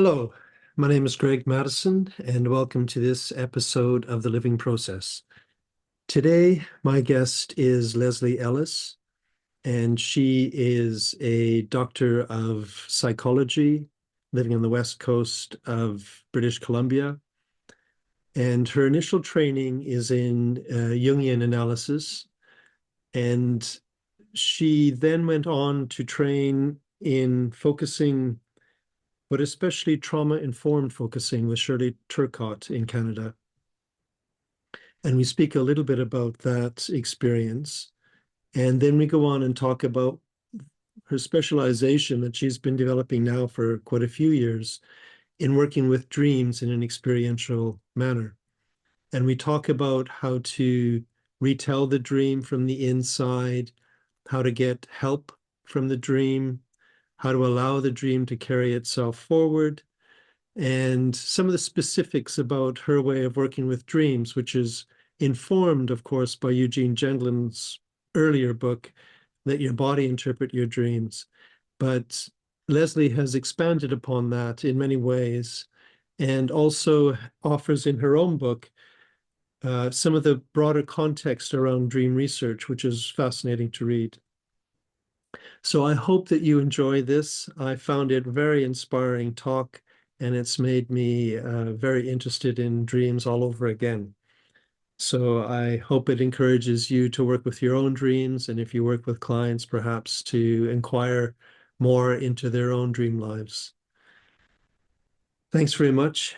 Hello, my name is Greg Madison, and welcome to this episode of The Living Process. Today, my guest is Leslie Ellis, and she is a doctor of psychology living on the west coast of British Columbia. And her initial training is in Jungian analysis, and she then went on to train in focusing, but especially trauma-informed focusing with Shirley Turcotte in Canada. And we speak a little bit about that experience. And then we go on and talk about her specialization that she's been developing now for quite a few years in working with dreams in an experiential manner. And we talk about how to retell the dream from the inside, how to get help from the dream, how to allow the dream to carry itself forward, and some of the specifics about her way of working with dreams, which is informed, of course, by Eugene Gendlin's earlier book, Let Your Body Interpret Your Dreams. But Leslie has expanded upon that in many ways and also offers in her own book some of the broader context around dream research, which is fascinating to read. So I hope that you enjoy this. I found it very inspiring talk, and it's made me very interested in dreams all over again. So I hope it encourages you to work with your own dreams, and if you work with clients, perhaps to inquire more into their own dream lives. Thanks very much.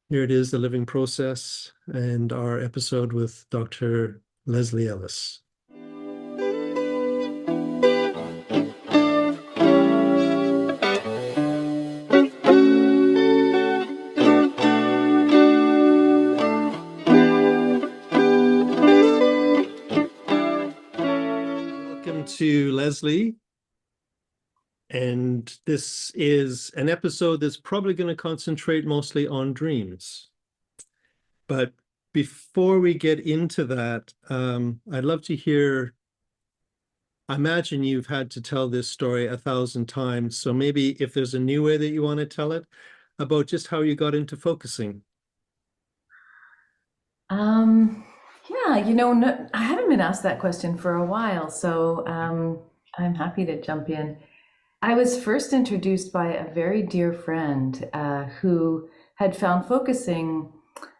Here it is, The Living Process, and our episode with Dr. Leslie Ellis. To Leslie, and this is an episode that's probably going to concentrate mostly on dreams. But before we get into that, I'd love to hear, I imagine you've had to tell this story 1,000 times, so maybe if there's a new way that you want to tell it, about just how you got into focusing. Yeah, no, I haven't been asked that question for a while, so I'm happy to jump in. I was first introduced by a very dear friend who had found focusing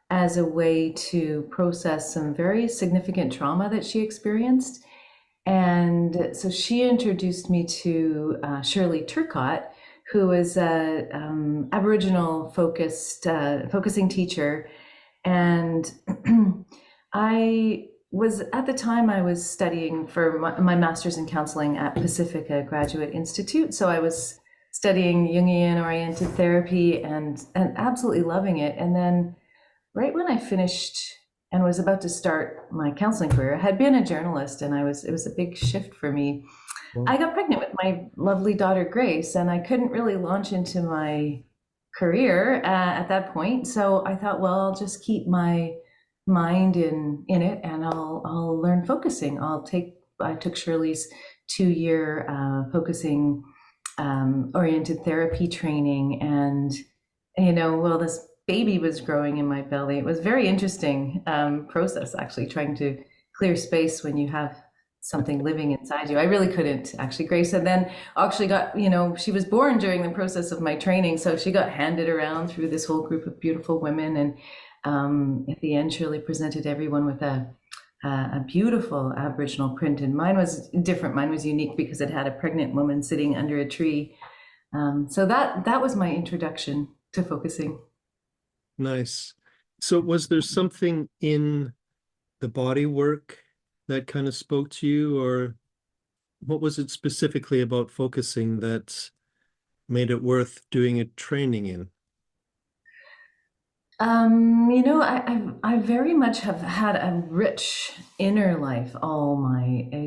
as a way to process some very significant trauma that she experienced. And so she introduced me to Shirley Turcotte, who is a Aboriginal focusing teacher. And I was at the time I was studying for my master's in counseling at Pacifica Graduate Institute. So I was studying Jungian oriented therapy and absolutely loving it. And then right when I finished and was about to start my counseling career, I had been a journalist and it was a big shift for me. I got pregnant with my lovely daughter Grace, and I couldn't really launch into my career at that point. So I thought, well, I'll just keep my mind in it, and I'll learn focusing. I took Shirley's 2-year focusing oriented therapy training, and well, this baby was growing in my belly. It was a very interesting process, actually, trying to clear space when you have something living inside you. I really couldn't, actually. Grace and then actually got, she was born during the process of my training, so she got handed around through this whole group of beautiful women, and at the end, Shirley presented everyone with a beautiful Aboriginal print, and mine was different. Mine was unique because it had a pregnant woman sitting under a tree. So that was my introduction to focusing. Nice. So was there something in the body work that kind of spoke to you, or what was it specifically about focusing that made it worth doing a training in? I very much have had a rich inner life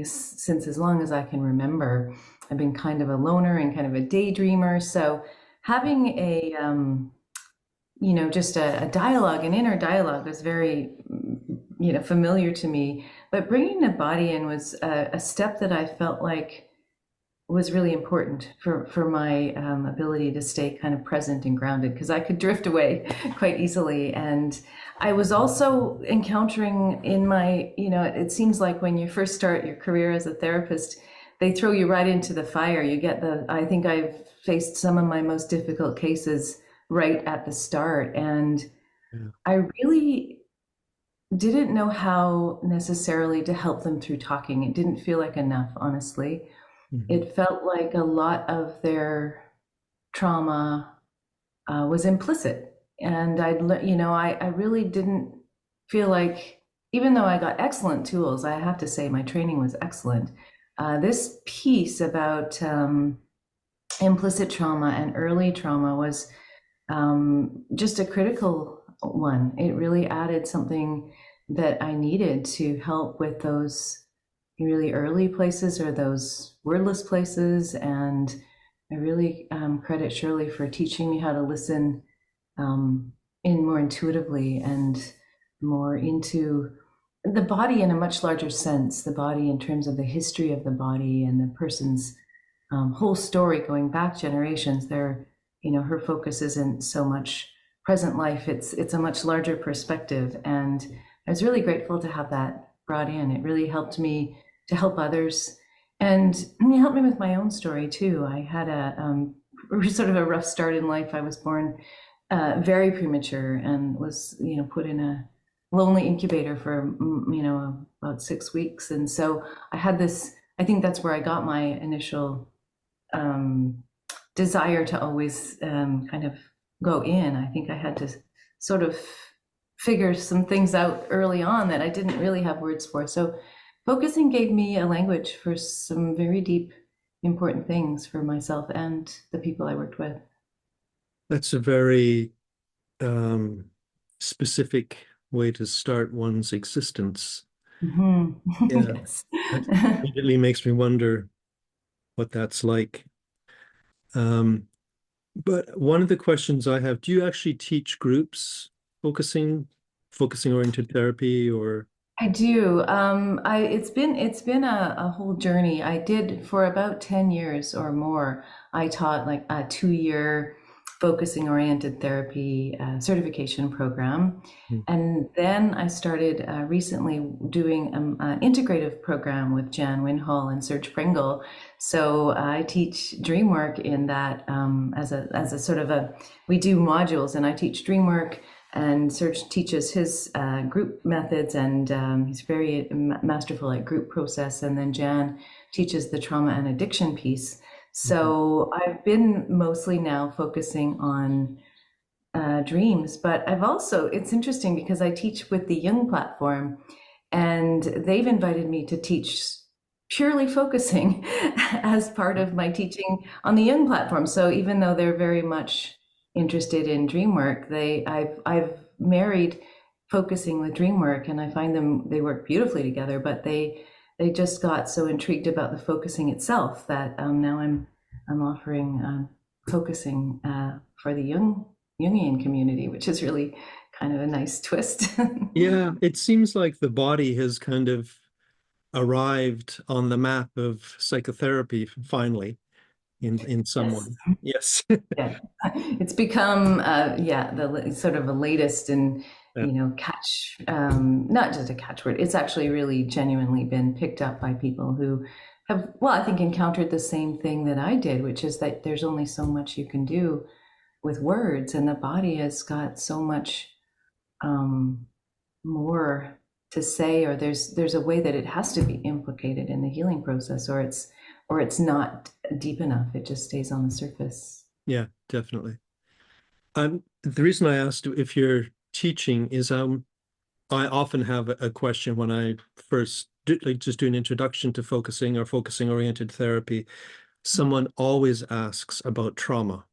since as long as I can remember. I've been kind of a loner and kind of a daydreamer. So having just a dialogue, an inner dialogue was very, familiar to me. But bringing the body in was a step that I felt like was really important for my ability to stay kind of present and grounded, because I could drift away quite easily. And I was also encountering in my, it seems like when you first start your career as a therapist, they throw you right into the fire. I think I've faced some of my most difficult cases right at the start. And Yeah. I really didn't know how necessarily to help them through talking. It didn't feel like enough, honestly. Mhm. It felt like a lot of their trauma was implicit. And I really didn't feel like, even though I got excellent tools, I have to say my training was excellent. This piece about implicit trauma and early trauma was just a critical one. It really added something that I needed to help with those really early places, or those wordless places. And I really credit Shirley for teaching me how to listen um, in more intuitively and more into the body in a much larger sense, the body in terms of the history of the body and the person's whole story going back generations. Her focus isn't so much present life, it's a much larger perspective. And I was really grateful to have that brought in. It really helped me to help others, and it helped me with my own story too. I had a sort of a rough start in life. I was born very premature and was put in a lonely incubator for about 6 weeks. And so I had this, I think that's where I got my initial um, desire to always kind of go in. I think I had to sort of figure some things out early on that I didn't really have words for. So focusing gave me a language for some very deep, important things for myself and the people I worked with. That's a very um, specific way to start one's existence. Mhm. Yeah, Yes. that immediately makes me wonder what that's like. Um, but one of the questions I have, do you actually teach groups focusing oriented therapy or? I do. It's been a whole journey. I did for about 10 years or more. I taught like a 2 year focusing oriented therapy certification program. Hmm. And then I started recently doing an integrative program with Jan Winhall and Serge Pringle. So I teach Dreamwork in that as a sort of we do modules, and I teach Dreamwork, and Serge teaches his group methods, and he's very masterful at group process. And then Jan teaches the trauma and addiction piece. Mhm. So I've been mostly now focusing on dreams, but it's interesting because I teach with the Jung platform, and they've invited me to teach purely focusing as part of my teaching on the Jung platform. So even though they're very much interested in dream work, I've married focusing with dream work, and I find they work beautifully together. But they just got so intrigued about the focusing itself that now I'm offering focusing for the Jungian community, which is really kind of a nice twist. Yeah, it seems like the body has kind of arrived on the map of psychotherapy finally in some way. Yes. Yes. Yeah, it's become the sort of a latest and Yeah. catch, not just a catchword. It's actually really genuinely been picked up by people who have, well, I think encountered the same thing that I did, which is that there's only so much you can do with words, and the body has got so much um, more to say, or there's a way that it has to be implicated in the healing process, or it's not deep enough. It just stays on the surface. Yeah, definitely. The reason I asked if you're teaching is I often have a question when I first just do an introduction to focusing or focusing oriented therapy. Someone always asks about trauma.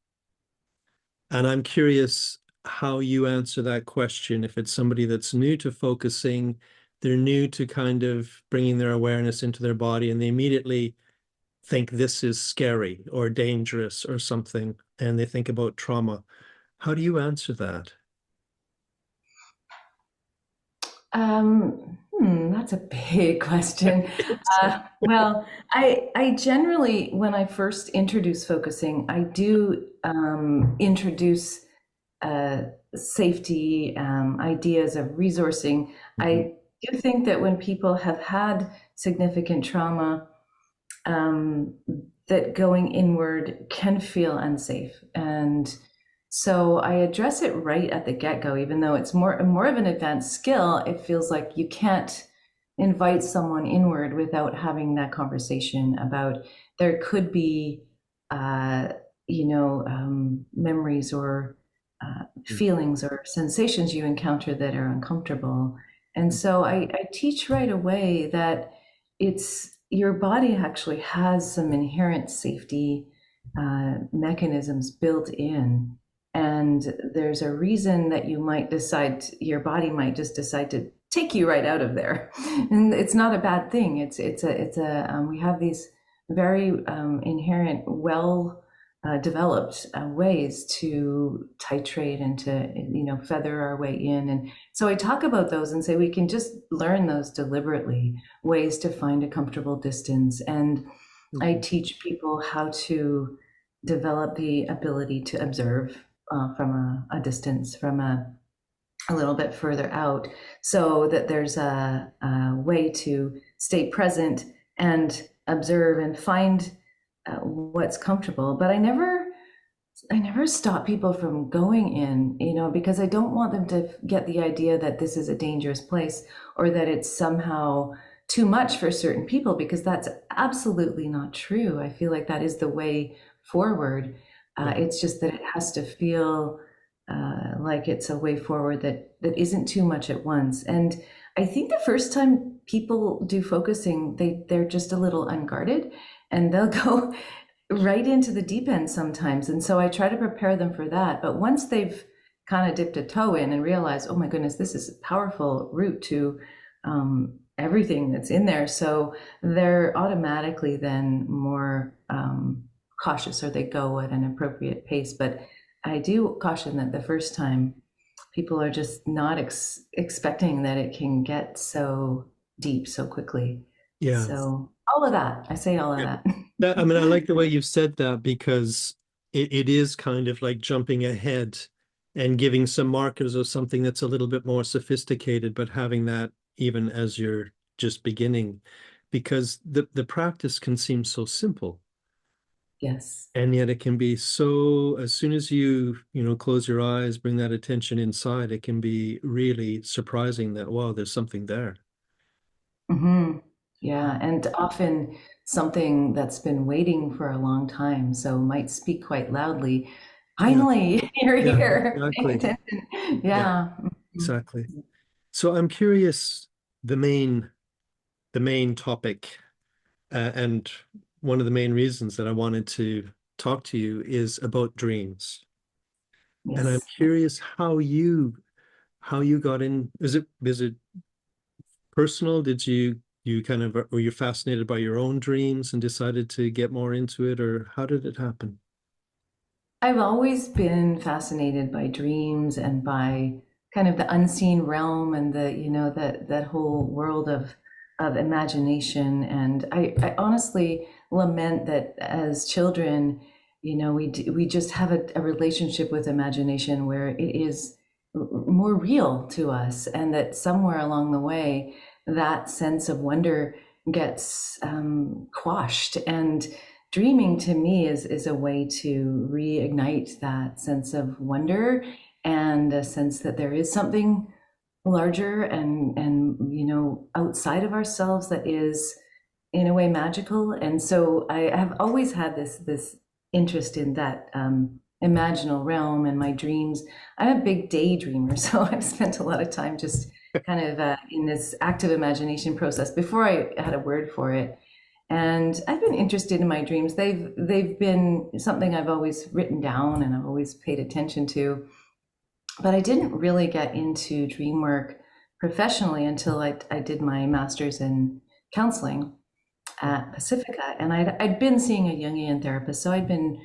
And I'm curious how you answer that question. If it's somebody that's new to focusing, they're new to kind of bringing their awareness into their body, and they immediately think this is scary or dangerous or something, and they think about trauma. How do you answer that? That That's a big question. Well, I generally, when I first introduce focusing, I do introduce safety, ideas of resourcing. Mhm. I do think that when people have had significant trauma, um, that going inward can feel unsafe. And so I address it right at the get-go, even though it's more of an advanced skill. It feels like you can't invite someone inward without having that conversation about there could be uh, memories or feelings or sensations you encounter that are uncomfortable. And so I teach right away that it's your body actually has some inherent safety mechanisms built in. And there's a reason that you might decide, your body might just decide to take you right out of there. And it's not a bad thing. We have these very inherent, well developed ways to titrate and to, feather our way in. And so I talk about those and say we can just learn those deliberately, ways to find a comfortable distance. And I Mhm. teach people how to develop the ability to observe from a distance, from a little bit further out, so that there's a way to stay present and observe and find what's comfortable. But I never stop people from going in, because I don't want them to get the idea that this is a dangerous place or that it's somehow too much for certain people, because that's absolutely not true. I feel like that is the way forward. Yeah. It's just that it has to feel like it's a way forward that isn't too much at once. And I think the first time people do focusing, they're just a little unguarded and they'll go right into the deep end sometimes. And so I try to prepare them for that. But once they've kind of dipped a toe in and realized, oh my goodness, this is a powerful route to everything that's in there. So they're automatically then more cautious, or they go at an appropriate pace. But I do caution that the first time people are just not expecting that it can get so deep so quickly. Yeah. So all of that, I say all of Yeah. that. I mean, I like the way you've said that because it is kind of like jumping ahead and giving some markers of something that's a little bit more sophisticated, but having that even as you're just beginning, because the practice can seem so simple. Yes. And yet it can be so, as soon as you close your eyes, bring that attention inside, it can be really surprising that, wow, there's something there. Hmm. Yeah, and often something that's been waiting for a long time, so might speak quite loudly. Yeah. Finally, you're Yeah, here. Pay exactly. attention. Yeah, Yeah. Mhm. exactly. So I'm curious, the main topic, and one of the main reasons that I wanted to talk to you is about dreams. And I'm Yes. curious how you got in. Is it personal? Did you kind of were you fascinated by your own dreams and decided to get more into it, or how did it happen? I've always been fascinated by dreams and by kind of the unseen realm and that whole world of imagination. And I honestly lament that as children, we just have a relationship with imagination where it is more real to us, and that somewhere along the way, that sense of wonder gets quashed. And dreaming to me is a way to reignite that sense of wonder and a sense that there is something larger and outside of ourselves that is in a way magical. And so I have always had this interest in that imaginal realm and my dreams. I'm a big daydreamer, so I've spent a lot of time just kind of in this active imagination process before I had a word for it. And I've been interested in my dreams. They've been something I've always written down and I've always paid attention to. But I didn't really get into dream work professionally until I did my master's in counseling at Pacifica. And I'd been seeing a Jungian therapist. So I'd been,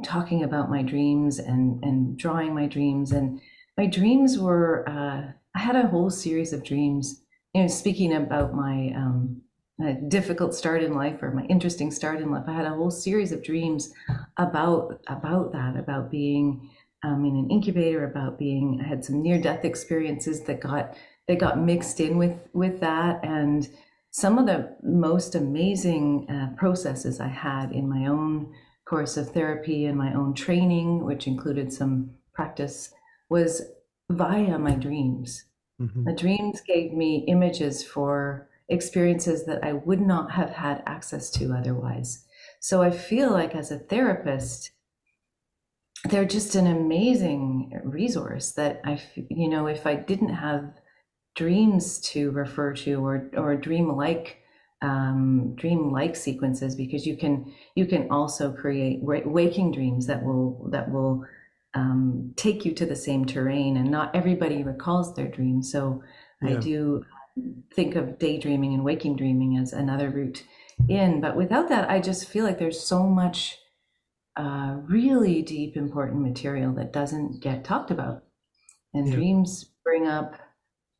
talking about my dreams and drawing my dreams. And my dreams were, I had a whole series of dreams speaking about my difficult start in life or my interesting start in life, I had a whole series of dreams about that, about being in an incubator, about being. I had some near-death experiences that got mixed in with that, and some of the most amazing processes I had in my own course of therapy and my own training, which included some practice, was via my dreams. Mhm. The dreams gave me images for experiences that I would not have had access to otherwise. So I feel like as a therapist, they're just an amazing resource that if I didn't have dreams to refer to or dream-like sequences, because you can also create waking dreams that will take you to the same terrain, and not everybody recalls their dreams. So I Yeah. do think of daydreaming and waking dreaming as another route in. But without that, I just feel like there's so much really deep, important material that doesn't get talked about. And Yeah. dreams bring up,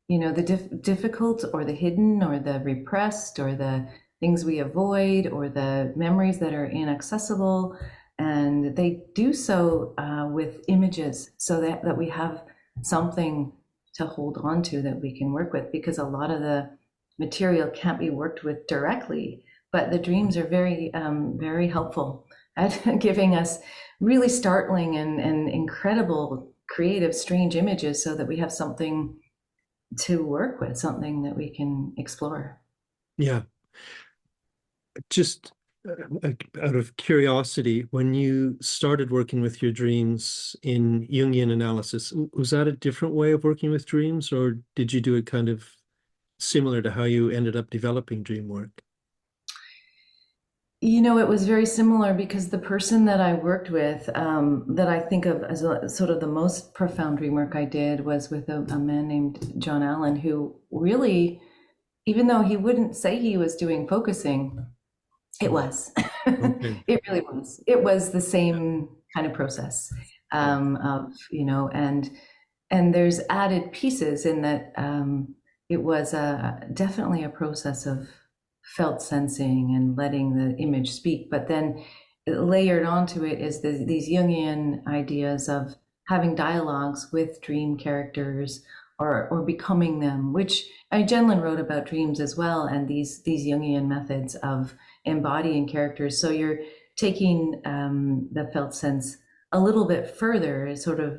the difficult or the hidden or the repressed or the things we avoid or the memories that are inaccessible. And they do so with images, so that we have something to hold on to that we can work with, because a lot of the material can't be worked with directly. But the dreams are very helpful at giving us really startling and incredible, creative, strange images, so that we have something to work with, something that we can explore. Yeah. Just out of curiosity, when you started working with your dreams in Jungian analysis, was that a different way of working with dreams, or did you do it kind of similar to how you ended up developing dream work? It was very similar, because the person that I worked with, that I think of as sort of the most profound dream work I did, was with a man named John Allen, who really, even though he wouldn't say he was doing focusing, it was. Okay. It really was. It was the same kind of process Yeah. of, and there's added pieces in that. It was definitely a process of felt sensing and letting the image speak, but then layered onto it is these Jungian ideas of having dialogues with dream characters, or becoming them, which Jenlin wrote about dreams as well, and these Jungian methods of embodying characters. So you're taking the felt sense a little bit further. It's sort of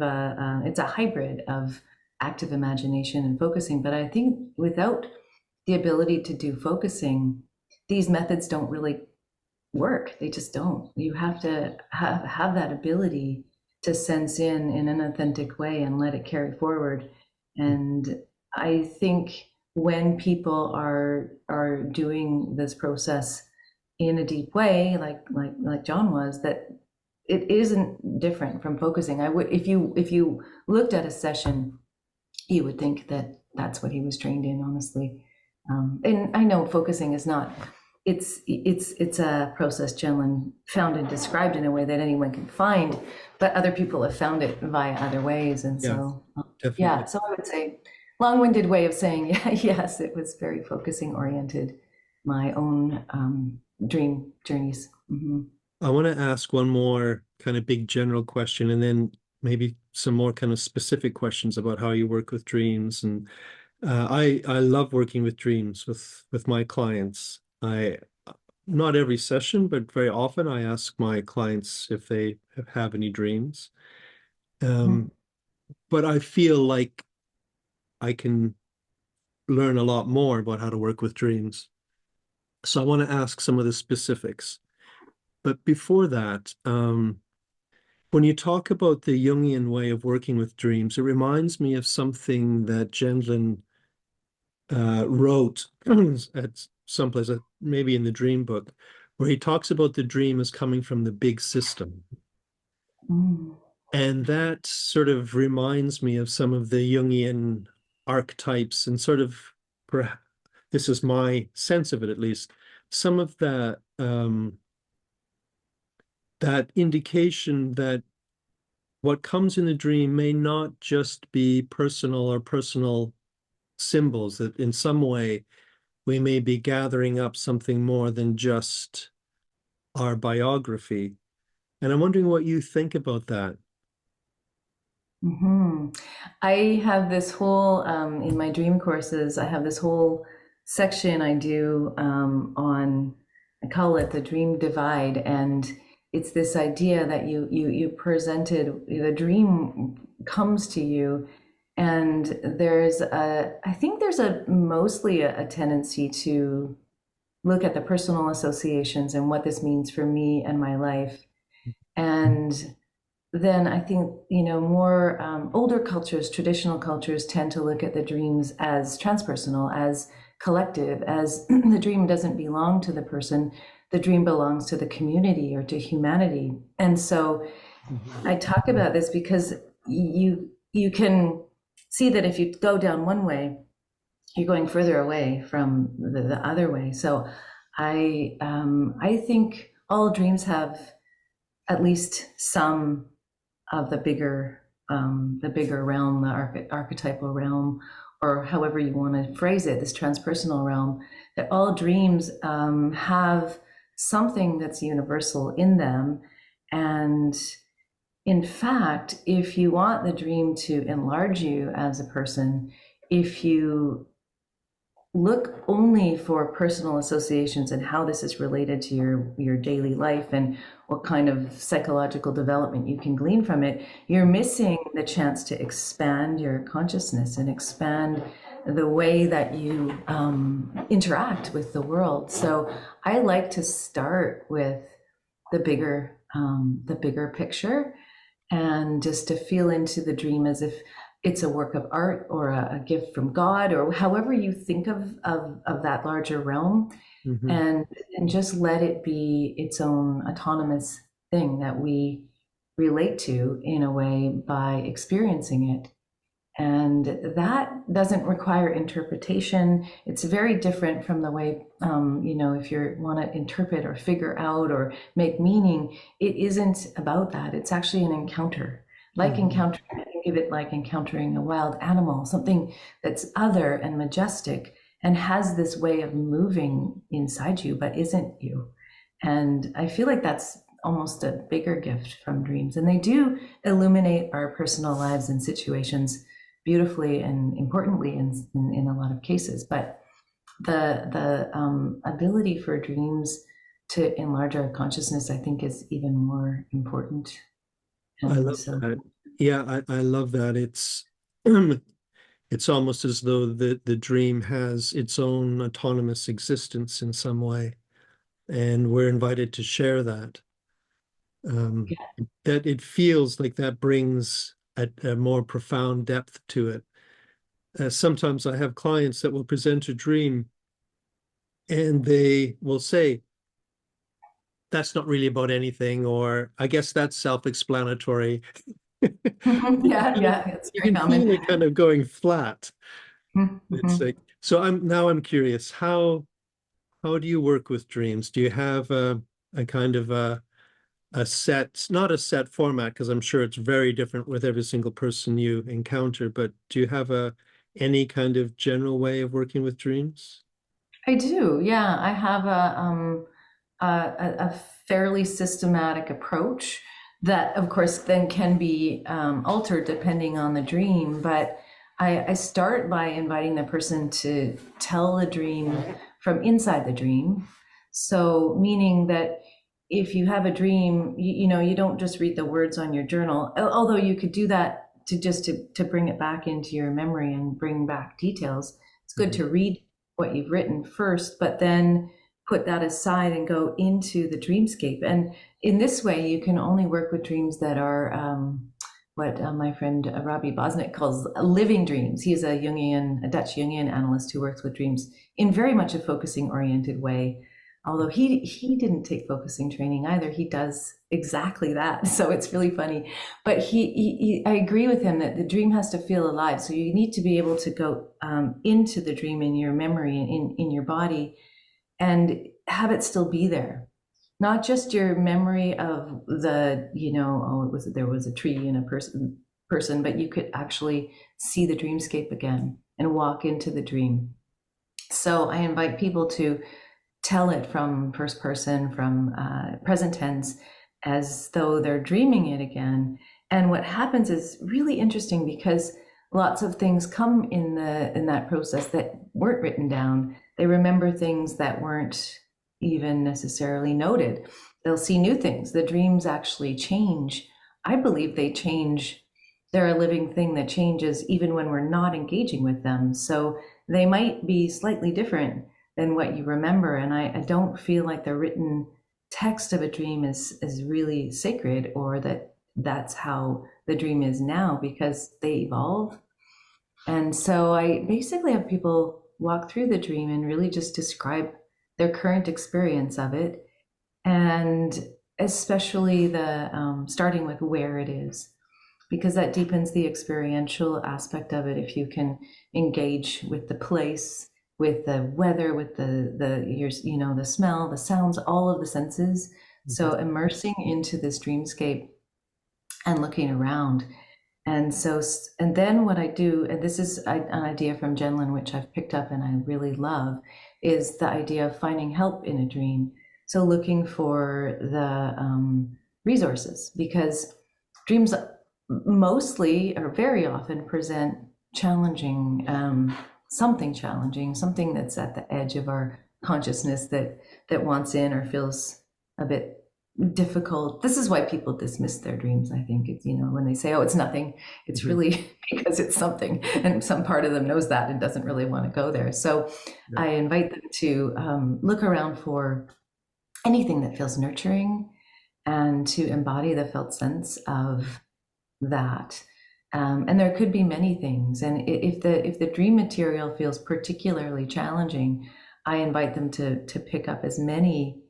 it's a hybrid of active imagination and focusing. But I think without the ability to do focusing, these methods don't really work. They just don't. You have to have that ability to sense in an authentic way and let it carry forward. And I think when people are doing this process in a deep way, like John was, that it isn't different from focusing. I would, if you looked at a session, you would think that that's what he was trained in, honestly. And I know focusing is not. It's a process Jenlin found and described in a way that anyone can find, but other people have found it via other ways. And Yeah, so, yeah, definitely. so I would say long-winded way of saying, yeah, yes, it was very focusing oriented, my own dream journeys. Mhm. I want to ask one more kind of big general question, and then maybe some more kind of specific questions about how you work with dreams. And I love working with dreams with my clients. I Not every session, but very often I ask my clients if they have any dreams. Mhm. Um, but I feel like I can learn a lot more about how to work with dreams. So I want to ask some of the specifics. But before that, when you talk about the Jungian way of working with dreams, it reminds me of something that Gendlin wrote at someplace, maybe in the Dream book, where he talks about the dream as coming from the big system. Mm. And that sort of reminds me of some of the Jungian archetypes and sort of, this is my sense of it at least, some of that indication that what comes in the dream may not just be personal or personal symbols, that in some way we may be gathering up something more than just our biography. And I'm wondering what you think about that. Hmm. I have this whole, in my dream courses, I have this whole section I do on, I call it the dream divide. And it's this idea that you presented, the dream comes to you. And I think there's mostly a tendency to look at the personal associations and what this means for me and my life. And then I think, more older cultures, traditional cultures tend to look at the dreams as transpersonal, as collective, as the dream doesn't belong to the person, the dream belongs to the community or to humanity. And so I talk about this because you can see that if you go down one way, you're going further away from the other way. So I think all dreams have at least some of the bigger realm, the archetypal realm, or however you want to phrase it, this transpersonal realm, that all dreams have something that's universal in them. And in fact, if you want the dream to enlarge you as a person, if you look only for personal associations and how this is related to your daily life and what kind of psychological development you can glean from it, you're missing the chance to expand your consciousness and expand the way that you interact with the world. So I like to start with the bigger picture, and just to feel into the dream as if it's a work of art or a gift from God, or however you think of that larger realm, Mm-hmm. and just let it be its own autonomous thing that we relate to in a way by experiencing it. And that doesn't require interpretation. It's very different from the way, if you want to interpret or figure out or make meaning, it isn't about that. It's actually an encounter. Like encountering, I think of it like encountering a wild animal, something that's other and majestic and has this way of moving inside you, but isn't you. And I feel like that's almost a bigger gift from dreams. And they do illuminate our personal lives and situations beautifully and importantly in a lot of cases. But the ability for dreams to enlarge our consciousness, I think, is even more important. I And love so, that. Yeah, I love that. It's almost as though the dream has its own autonomous existence in some way, and we're invited to share that. yeah. That it feels like that brings a more profound depth to it. Sometimes I have clients that will present a dream and they will say, that's not really about anything, or I guess that's self-explanatory. Yeah, it's You very can feel common. it kind of going flat. It's Mhm. like, so I'm curious, how do you work with dreams? Do you have a kind of a set, not a set format, because I'm sure it's very different with every single person you encounter, but do you have any kind of general way of working with dreams? I do, yeah. I have a fairly systematic approach that, of course, then can be altered depending on the dream. But I start by inviting the person to tell the dream from inside the dream. So, meaning that if you have a dream, you don't just read the words on your journal, although you could do that to bring it back into your memory and bring back details. It's good to read what you've written first, but then put that aside and go into the dreamscape. And in this way, you can only work with dreams that are what my friend Robbie Bosnick calls living dreams. He's a Dutch Jungian analyst who works with dreams in very much a focusing oriented way. Although he didn't take focusing training either. He does exactly that. So it's really funny. But I agree with him that the dream has to feel alive. So you need to be able to go into the dream in your memory, in your body, and have it still be there. Not just your memory of there was a tree and a person, but you could actually see the dreamscape again and walk into the dream. So I invite people to tell it from first person, from present tense, as though they're dreaming it again. And what happens is really interesting, because lots of things come in that process that weren't written down. They remember things that weren't even necessarily noted. They'll see new things. The dreams actually change. I believe they change. They're a living thing that changes even when we're not engaging with them. So they might be slightly different than what you remember. And I don't feel like the written text of a dream is really sacred, or that's how the dream is now, because they evolve. And so I basically have people walk through the dream and really just describe their current experience of it, and especially the starting with where it is, because that deepens the experiential aspect of it. If you can engage with the place, with the weather, with the smell, the sounds, all of the senses. Mm-hmm. So immersing into this dreamscape and looking around. And then what I do, and this is an idea from Lynn, which I've picked up and I really love, is the idea of finding help in a dream. So looking for the resources, because dreams mostly or very often present challenging, something that's at the edge of our consciousness that wants in or feels a bit difficult. This is why people dismiss their dreams. I think it's, when they say, oh, it's nothing, it's really because it's something, and some part of them knows that and doesn't really want to go there. So I invite them to look around for anything that feels nurturing, and to embody the felt sense of that. And there could be many things. And if the dream material feels particularly challenging, I invite them to pick up as many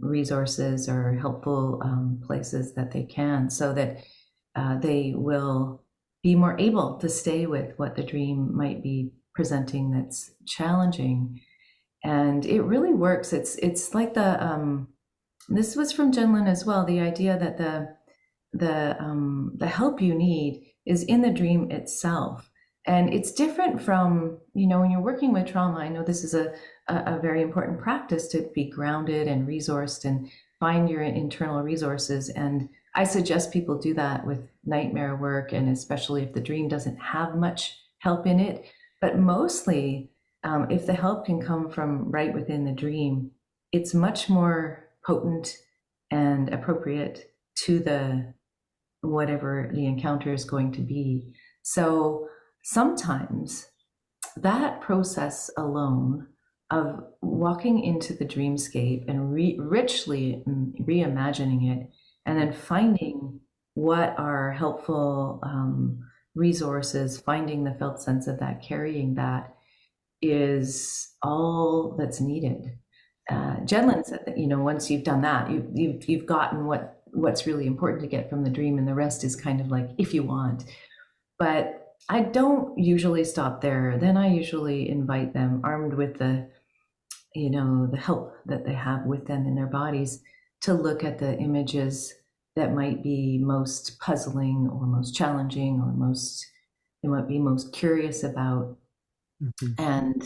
resources or helpful places that they can, so that they will be more able to stay with what the dream might be presenting that's challenging. And it really works. It's like this was from Lynn as well, the idea that the help you need is in the dream itself. And it's different from, when you're working with trauma. I know this is a very important practice, to be grounded and resourced and find your internal resources. And I suggest people do that with nightmare work, and especially if the dream doesn't have much help in it. But mostly, if the help can come from right within the dream, it's much more potent and appropriate to whatever the encounter is going to be. So sometimes that process alone of walking into the dreamscape and richly reimagining it, and then finding what are helpful resources, finding the felt sense of that, carrying that, is all that's needed. Lynn said that, once you've done that, you've gotten what's really important to get from the dream, and the rest is kind of like, if you want. But I don't usually stop there. Then I usually invite them, armed with the help that they have with them in their bodies, to look at the images that might be most puzzling or most challenging, or they might be most curious about. Mm-hmm. And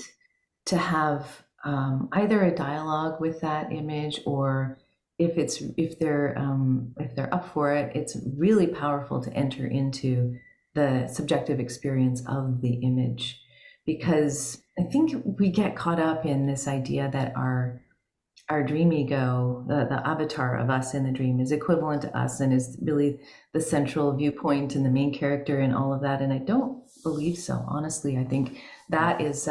to have either a dialogue with that image, or if they're up for it, it's really powerful to enter into the subjective experience of the image, because I think we get caught up in this idea that our dream ego, the avatar of us in the dream, is equivalent to us and is really the central viewpoint and the main character and all of that. And I don't believe so. Honestly, I think that is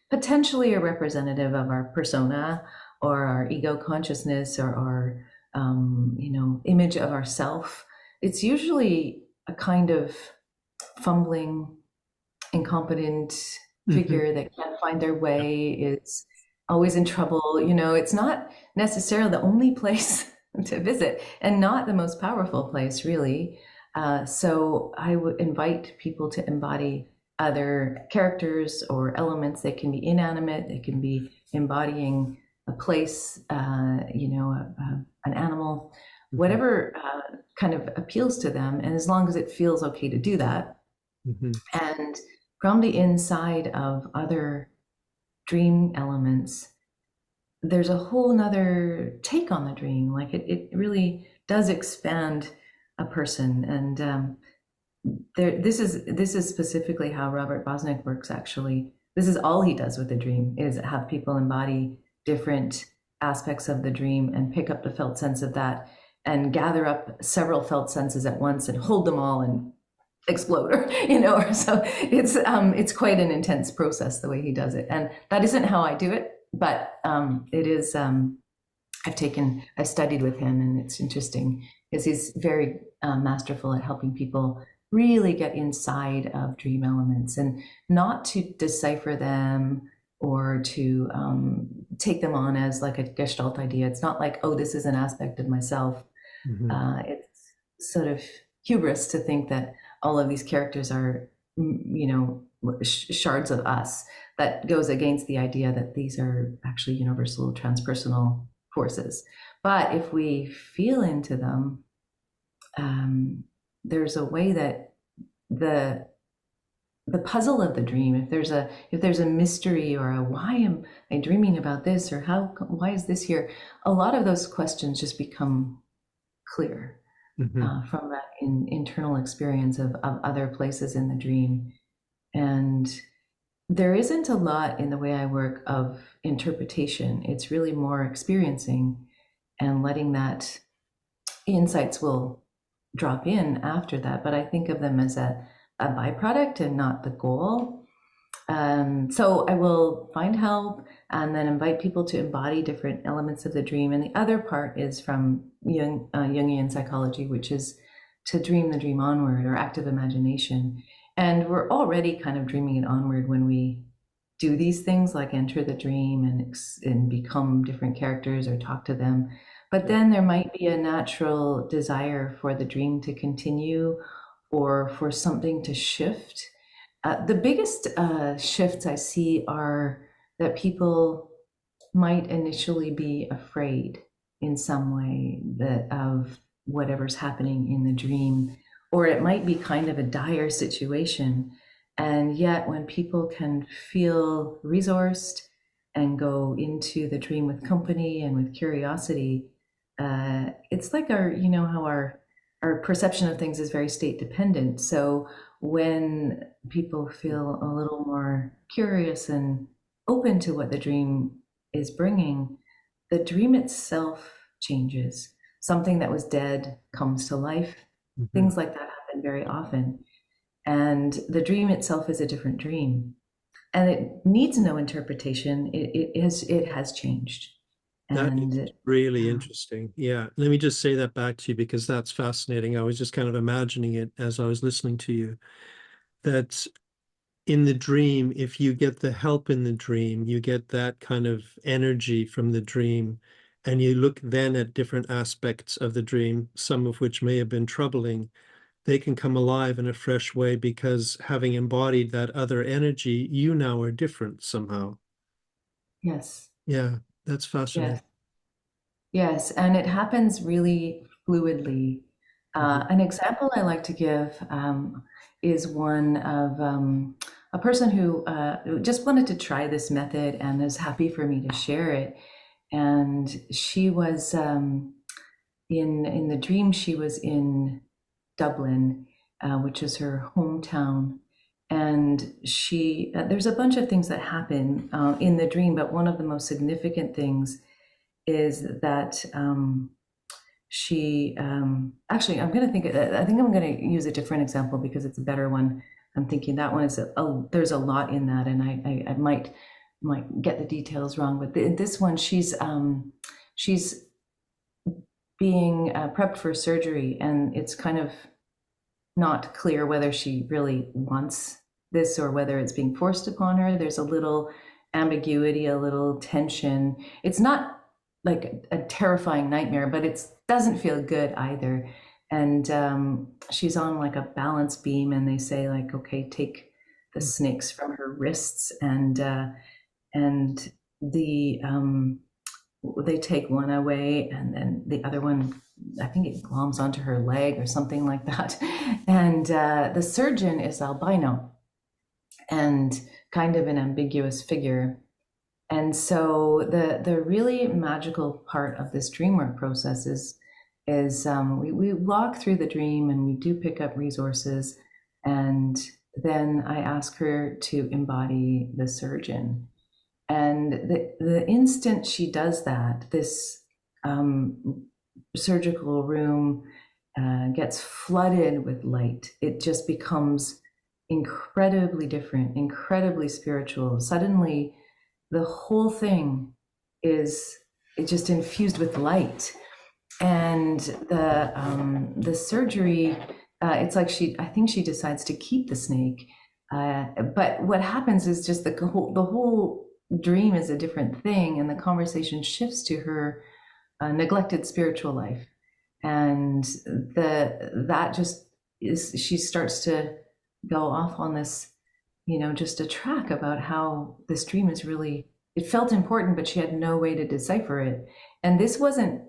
potentially a representative of our persona, or our ego consciousness, or our image of ourself. It's usually a kind of fumbling, incompetent figure that can't find their way, is always in trouble. It's not necessarily the only place to visit, and not the most powerful place, really. So I would invite people to embody other characters or elements. They can be inanimate, they can be embodying a place, an animal, whatever kind of appeals to them. And as long as it feels okay to do that, and from the inside of other dream elements, there's a whole nother take on the dream. Like it really does expand a person. And this is specifically how Robert Bosnick works, actually. This is all he does with the dream, is have people embody different aspects of the dream and pick up the felt sense of that and gather up several felt senses at once and hold them all and explode, or or so it's quite an intense process the way he does it. And that isn't how I do it, but it is. I've studied with him, and it's interesting because he's very masterful at helping people really get inside of dream elements and not to decipher them or to take them on as like a gestalt idea. It's not like, oh, this is an aspect of myself. It's sort of hubris to think that all of these characters are, shards of us. That goes against the idea that these are actually universal transpersonal forces. But if we feel into them, there's a way that the puzzle of the dream, if there's a mystery or a why am I dreaming about this, or why is this here, a lot of those questions just become clear from that internal experience of other places in the dream. And there isn't a lot in the way I work of interpretation. It's really more experiencing and letting that insights will drop in after that. But I think of them as a byproduct and not the goal. So I will find help and then invite people to embody different elements of the dream. And the other part is from Jungian psychology, which is to dream the dream onward, or active imagination. And we're already kind of dreaming it onward when we do these things, like enter the dream and become different characters or talk to them. But then there might be a natural desire for the dream to continue or for something to shift. The biggest shifts I see are that people might initially be afraid in some way of whatever's happening in the dream, or it might be kind of a dire situation. And yet when people can feel resourced and go into the dream with company and with curiosity, it's like how our perception of things is very state dependent. So when people feel a little more curious and open to what the dream is bringing, the dream itself changes. Something that was dead comes to life. Things like that happen very often. And the dream itself is a different dream. And it needs no interpretation. It has changed. And that is really interesting. Yeah. Let me just say that back to you, because that's fascinating. I was just kind of imagining it as I was listening to you, that in the dream, if you get the help in the dream, you get that kind of energy from the dream, and you look then at different aspects of the dream, some of which may have been troubling, they can come alive in a fresh way, because having embodied that other energy, you now are different somehow. yes. Yeah, that's fascinating. Yes, and it happens really fluidly. An example I like to give is one of a person who just wanted to try this method and is happy for me to share it. And she was in the dream, she was in Dublin, which is her hometown. And there's a bunch of things that happen in the dream, but one of the most significant things is that she actually, I think I'm going to use a different example because it's a better one. I'm thinking that one is there's a lot in that, and I might get the details wrong, but this one, she's being prepped for surgery, and it's kind of not clear whether she really wants this or whether it's being forced upon her. There's a little ambiguity, a little tension. It's not like a terrifying nightmare, but it doesn't feel good either. And she's on like a balance beam, and they say like, okay, take the snakes from her wrists, and they take one away, and then the other one, I think it gloms onto her leg or something like that. And the surgeon is albino. and kind of an ambiguous figure. And so the really magical part of this dream work process is we walk through the dream and we do pick up resources, and then I ask her to embody the surgeon. And the instant she does that, this surgical room gets flooded with light. It just becomes incredibly different, incredibly spiritual. Suddenly, the whole thing is just infused with light. And the surgery, it's like I think she decides to keep the snake. But what happens is just the whole dream is a different thing, and the conversation shifts to her neglected spiritual life, and that just is, she starts to go off on this, just a track about how this dream is really, it felt important, but she had no way to decipher it. And this wasn't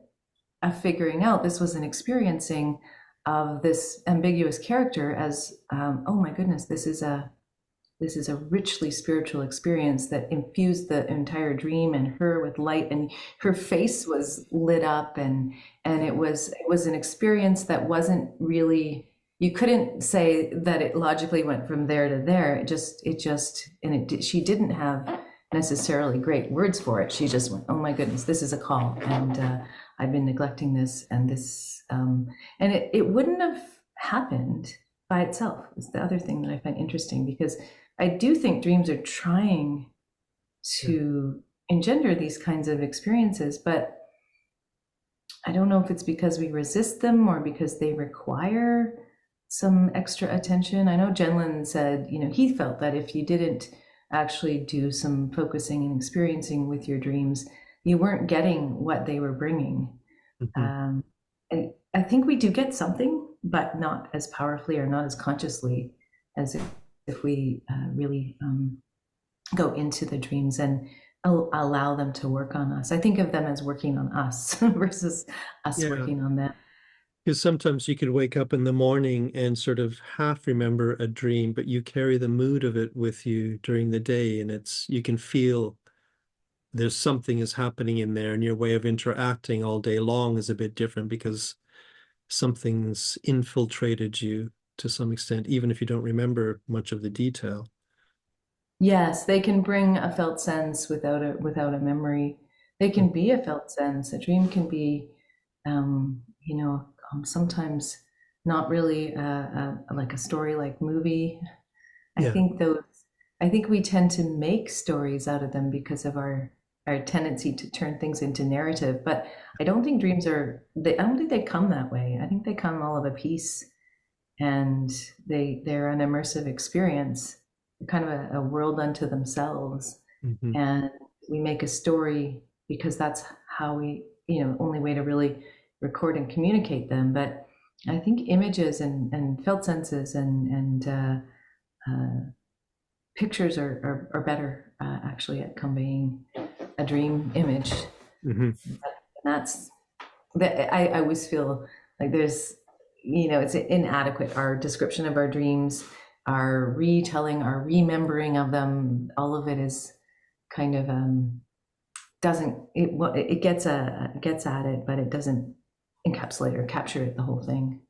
a figuring out, this was an experiencing of this ambiguous character as, oh my goodness, this is a richly spiritual experience that infused the entire dream and her with light, and her face was lit up, and it was an experience that wasn't really, you couldn't say that it logically went from there to there. She didn't have necessarily great words for it. She just went, oh my goodness, this is a call, and I've been neglecting this, and this, and it wouldn't have happened by itself. Is the other thing that I find interesting, because I do think dreams are trying to engender these kinds of experiences, but I don't know if it's because we resist them or because they require some extra attention. I know Jenlin said, he felt that if you didn't actually do some focusing and experiencing with your dreams, you weren't getting what they were bringing. And I think we do get something, but not as powerfully or not as consciously as if we really go into the dreams and allow them to work on us. I think of them as working on us versus us working on them. Because sometimes you could wake up in the morning and sort of half remember a dream, but you carry the mood of it with you during the day, and you can feel there's something is happening in there, and your way of interacting all day long is a bit different because something's infiltrated you to some extent, even if you don't remember much of the detail. Yes, they can bring a felt sense without a memory. They can be a felt sense. A dream can be, sometimes not really like a story like movie. I think we tend to make stories out of them because of our tendency to turn things into narrative. But I don't think dreams I don't think they come that way. I think they come all of a piece, and they're an immersive experience, kind of a world unto themselves. And we make a story because that's how we, only way to really record and communicate them. But I think images and felt senses and pictures are better actually at conveying a dream image. And that's that. I always feel like there's, it's inadequate. Our description of our dreams, our retelling, our remembering of them, all of it is kind of it gets at it, but it doesn't encapsulate or capture it, the whole thing.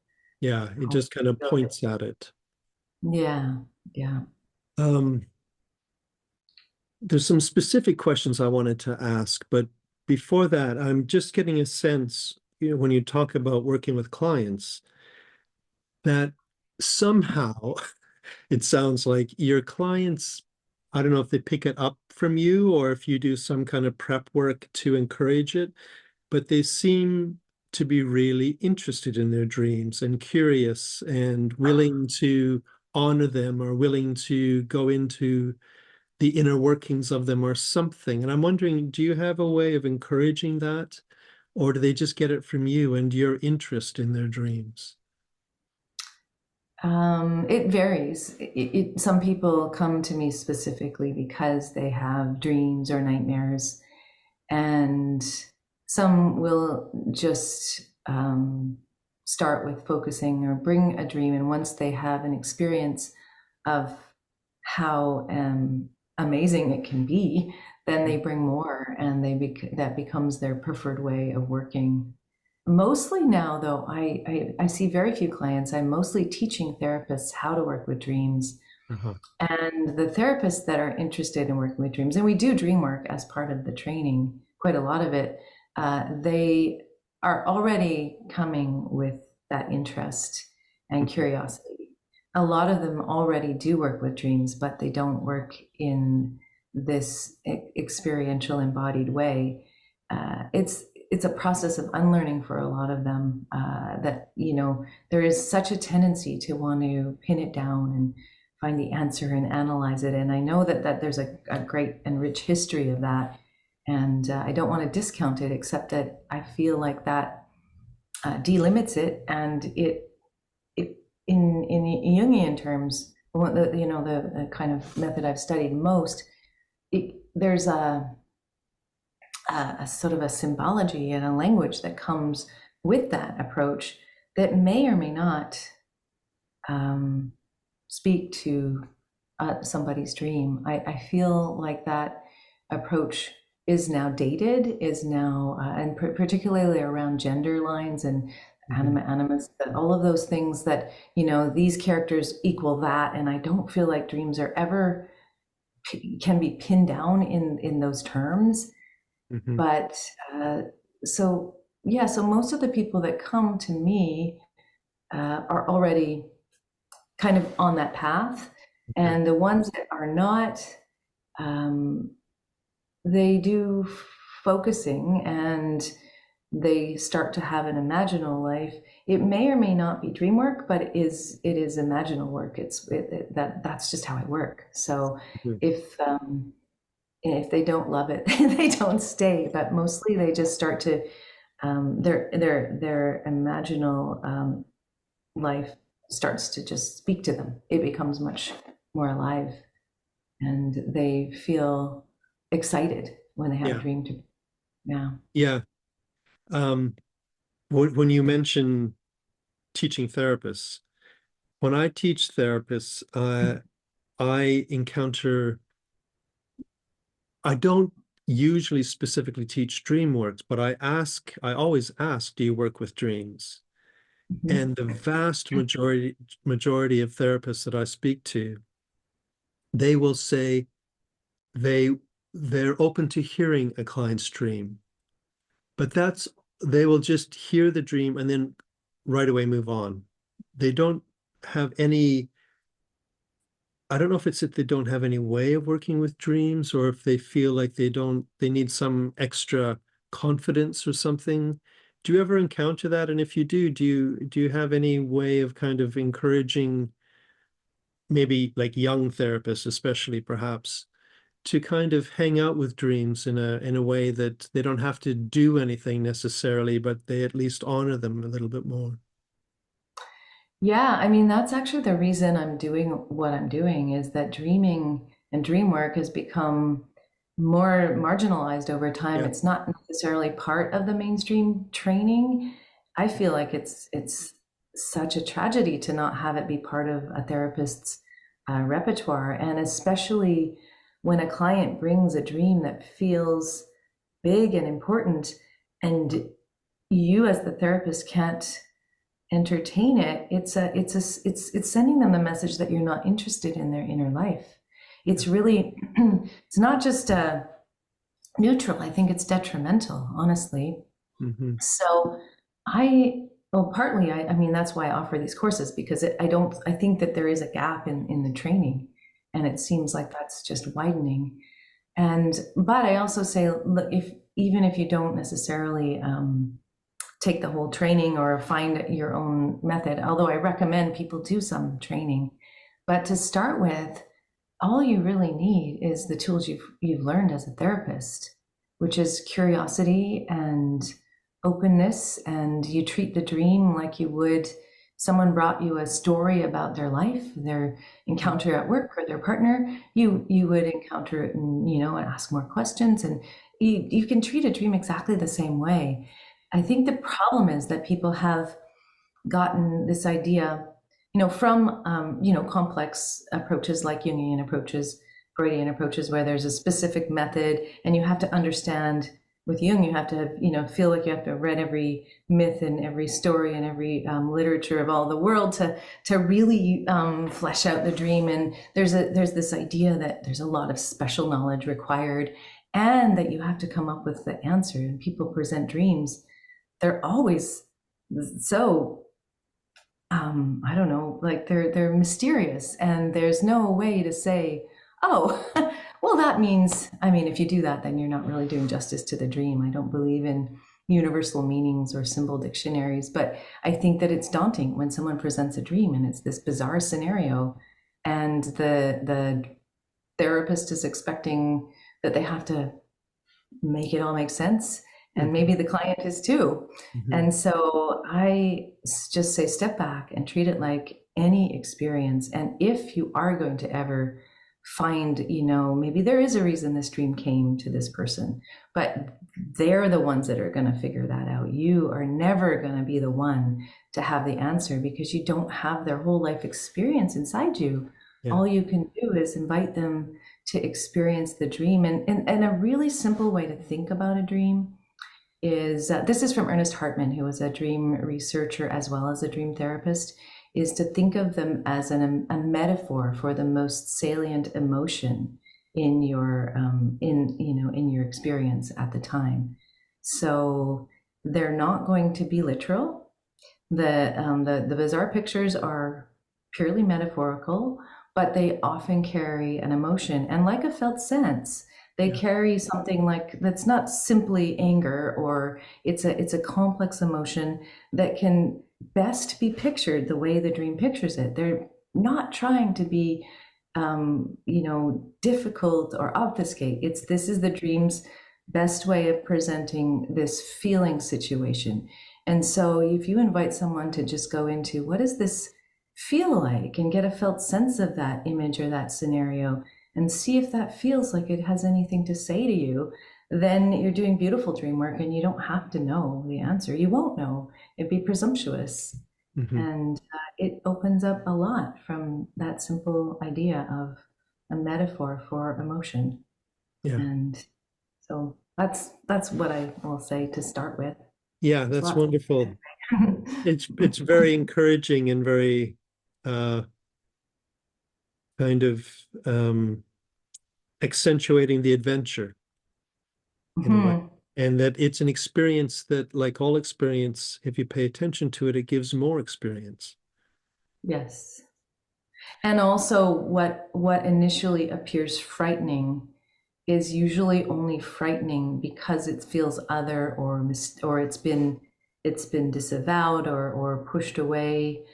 Yeah, it just kind of points at it. Yeah. There's some specific questions I wanted to ask, but before that, I'm just getting a sense, when you talk about working with clients, that somehow it sounds like your clients, I don't know if they pick it up from you or if you do some kind of prep work to encourage it, but they seem to be really interested in their dreams and curious and willing to honor them or willing to go into the inner workings of them or something. And I'm wondering, do you have a way of encouraging that, or do they just get it from you and your interest in their dreams? It varies. Some people come to me specifically because they have dreams or nightmares, and some will just start with focusing or bring a dream. And once they have an experience of how amazing it can be, then they bring more, and that becomes their preferred way of working. Mostly now, though, I see very few clients. I'm mostly teaching therapists how to work with dreams. Uh-huh. And the therapists that are interested in working with dreams, and we do dream work as part of the training, quite a lot of it, they are already coming with that interest and curiosity. A lot of them already do work with dreams, but they don't work in this experiential embodied way. It's a process of unlearning for a lot of them, that, there is such a tendency to want to pin it down and find the answer and analyze it. And I know that there's a great and rich history of that. And I don't want to discount it, except that I feel like that delimits it. And it in Jungian terms, the kind of method I've studied most, there's a sort of a symbology and a language that comes with that approach that may or may not speak to somebody's dream. I feel like that approach is now dated, and particularly around gender lines and anima, animus, all of those things that, these characters equal that. And I don't feel like dreams are ever can be pinned down in those terms. But so most of the people that come to me are already kind of on that path. And the ones that are not, they do focusing and they start to have an imaginal life. It may or may not be dream work, but it is imaginal work. That's just how I work. So if they don't love it, they don't stay. But mostly they just start to their imaginal life starts to just speak to them. It becomes much more alive, and they feel excited when they have a dream to. Yeah. When you mention teaching therapists, when I teach therapists, I encounter, I don't usually specifically teach dream works, but I always ask, do you work with dreams? And the vast majority of therapists that I speak to, they will say they're open to hearing a client's dream, but they will just hear the dream and then right away move on. They don't have any, I don't know if it's that they don't have any way of working with dreams, or if they feel like they need some extra confidence or something. Do you ever encounter that? And if you do you have any way of kind of encouraging maybe like young therapists, especially perhaps, to kind of hang out with dreams in a way that they don't have to do anything necessarily, but they at least honor them a little bit more? Yeah, I mean, that's actually the reason I'm doing what I'm doing, is that dreaming and dream work has become more marginalized over time. Yeah. It's not necessarily part of the mainstream training. I feel like it's such a tragedy to not have it be part of a therapist's repertoire, and especially when a client brings a dream that feels big and important, and you as the therapist can't entertain it. It's sending them the message that you're not interested in their inner life. It's really it's not just neutral. I think it's detrimental, honestly. So partly, I mean, that's why I offer these courses, because I think that there is a gap in the training, and it seems like that's just widening. But I also say, look, even if you don't necessarily take the whole training or find your own method, although I recommend people do some training, but to start with, all you really need is the tools you've learned as a therapist, which is curiosity and openness. And you treat the dream like you would someone brought you a story about their life, their encounter at work or their partner. You would encounter it and ask more questions, and you can treat a dream exactly the same way. I think the problem is that people have gotten this idea from, complex approaches like Jungian approaches, Freudian approaches, where there's a specific method and you have to understand. With Jung, you have to, feel like you have to have read every myth and every story and every literature of all the world to really flesh out the dream. And there's this idea that there's a lot of special knowledge required, and that you have to come up with the answer. And people present dreams; they're always so I don't know, like they're mysterious, and there's no way to say, oh, well, that means, if you do that, then you're not really doing justice to the dream. I don't believe in universal meanings or symbol dictionaries, but I think that it's daunting when someone presents a dream and it's this bizarre scenario, and the therapist is expecting that they have to make it all make sense. And maybe the client is too. And so I just say, step back and treat it like any experience. And if you are going to ever find, maybe there is a reason this dream came to this person, but they're the ones that are going to figure that out. You are never going to be the one to have the answer, because you don't have their whole life experience inside you. Yeah. All you can do is invite them to experience the dream. And a really simple way to think about a dream is, this is from Ernest Hartmann, who was a dream researcher as well as a dream therapist, is to think of them as a metaphor for the most salient emotion in your in your experience at the time. So they're not going to be literal. The bizarre pictures are purely metaphorical, but they often carry an emotion, and like a felt sense. They carry something like that's not simply anger, or it's a complex emotion that can best be pictured the way the dream pictures it. They're not trying to be, difficult or obfuscate. This is the dream's best way of presenting this feeling situation. And so if you invite someone to just go into, what does this feel like, and get a felt sense of that image or that scenario, and see if that feels like it has anything to say to you, then you're doing beautiful dream work, and you don't have to know the answer. You won't know. It'd be presumptuous. And it opens up a lot from that simple idea of a metaphor for emotion. Yeah. And so that's what I will say to start with. Yeah, that's wonderful. It's very encouraging and very kind of accentuating the adventure in a way. And that it's an experience that, like all experience, if you pay attention to it, it gives more experience. Yes. And also what initially appears frightening is usually only frightening because it feels other, or it's been disavowed or pushed away.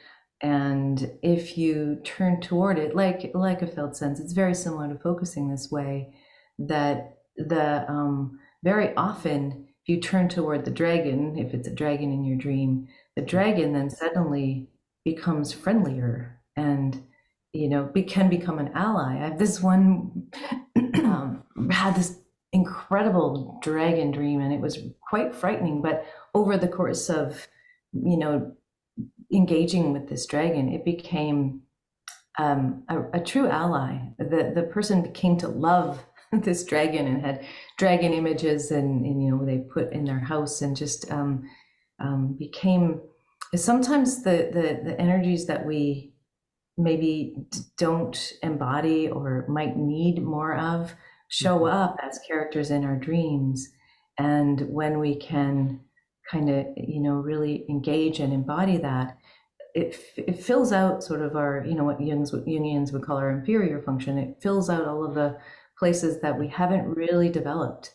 And if you turn toward it, like a felt sense, it's very similar to focusing this way, that very often if you turn toward the dragon, if it's a dragon in your dream, the dragon then suddenly becomes friendlier and, can become an ally. I have this one, had this incredible dragon dream, and it was quite frightening, but over the course of, engaging with this dragon, it became a true ally. The person came to love this dragon and had dragon images, and they put in their house, and just became. Sometimes the energies that we maybe don't embody or might need more of show up as characters in our dreams, and when we can kind of really engage and embody that, it fills out sort of our, what Jungians would call our inferior function. It fills out all of the places that we haven't really developed,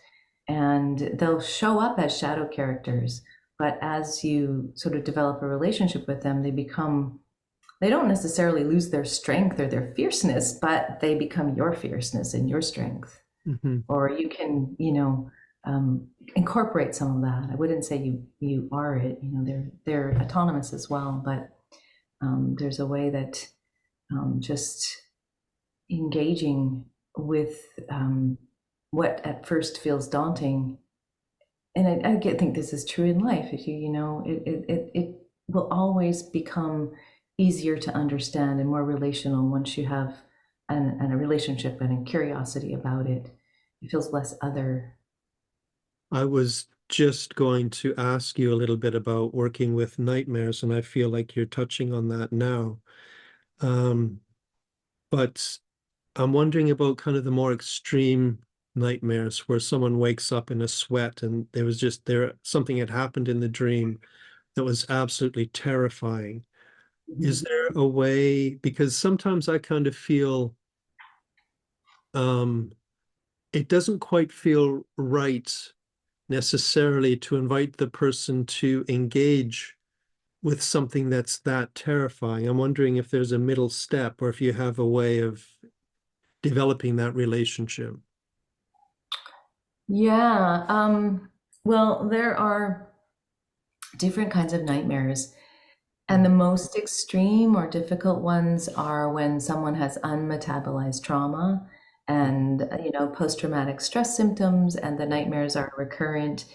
and they'll show up as shadow characters, but as you sort of develop a relationship with them, they don't necessarily lose their strength or their fierceness, but they become your fierceness and your strength. Or you can incorporate some of that. I wouldn't say you are it. They're autonomous as well, but there's a way that just engaging with what at first feels daunting, and I think this is true in life. If it will always become easier to understand and more relational once you have a relationship and a curiosity about it. It feels less other. I was just going to ask you a little bit about working with nightmares, and I feel like you're touching on that now. Um, but I'm wondering about kind of the more extreme nightmares where someone wakes up in a sweat and something had happened in the dream that was absolutely terrifying. Is there a way, because sometimes I kind of feel um, it doesn't quite feel right necessarily to invite the person to engage with something that's that terrifying. I'm wondering if there's a middle step or if you have a way of developing that relationship. Yeah. Well, there are different kinds of nightmares. And the most extreme or difficult ones are when someone has unmetabolized trauma and, post-traumatic stress symptoms, and the nightmares are recurrent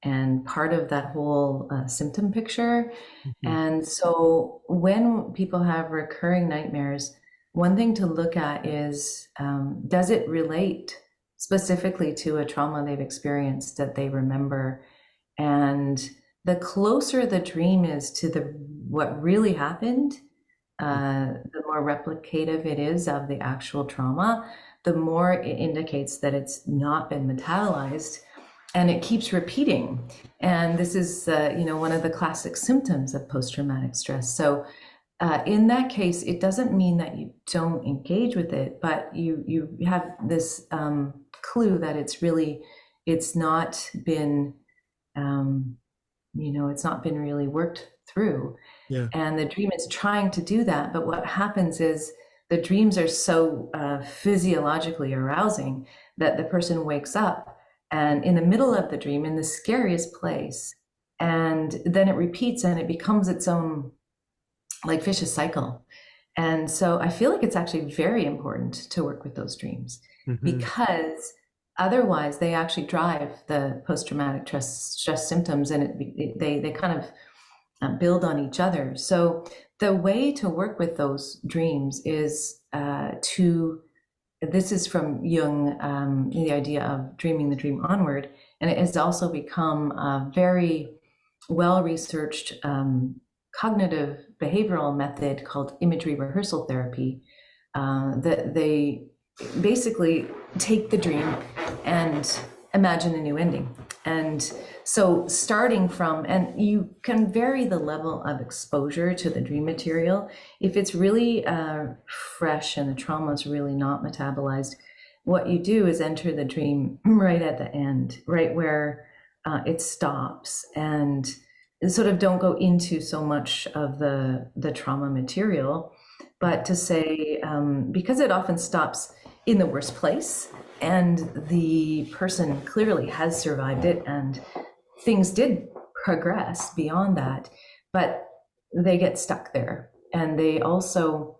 and part of that whole symptom picture. Mhm. And so when people have recurring nightmares, one thing to look at is, does it relate specifically to a trauma they've experienced that they remember? And the closer the dream is to what really happened, the more replicative it is of the actual trauma, the more it indicates that it's not been metabolized and it keeps repeating. And this is, one of the classic symptoms of post-traumatic stress. So in that case, it doesn't mean that you don't engage with it, but you have this clue that it's not been it's not been really worked through. Yeah. And the dream is trying to do that. But what happens is the dreams are so physiologically arousing that the person wakes up and in the middle of the dream, in the scariest place, and then it repeats and it becomes its own like vicious cycle. And so I feel like it's actually very important to work with those dreams Mhm. because otherwise they actually drive the post-traumatic stress symptoms, and they kind of build on each other. So the way to work with those dreams is this is from Jung, the idea of dreaming the dream onward, and it has also become a very well-researched cognitive behavioral method called imagery rehearsal therapy, that they basically take the dream and imagine a new ending. And so starting from, and you can vary the level of exposure to the dream material. If it's really fresh and the trauma is really not metabolized, what you do is enter the dream right at the end, right where it stops, and sort of don't go into so much of the trauma material, but to say, because it often stops in the worst place and the person clearly has survived it and things did progress beyond that, but they get stuck there. And they also,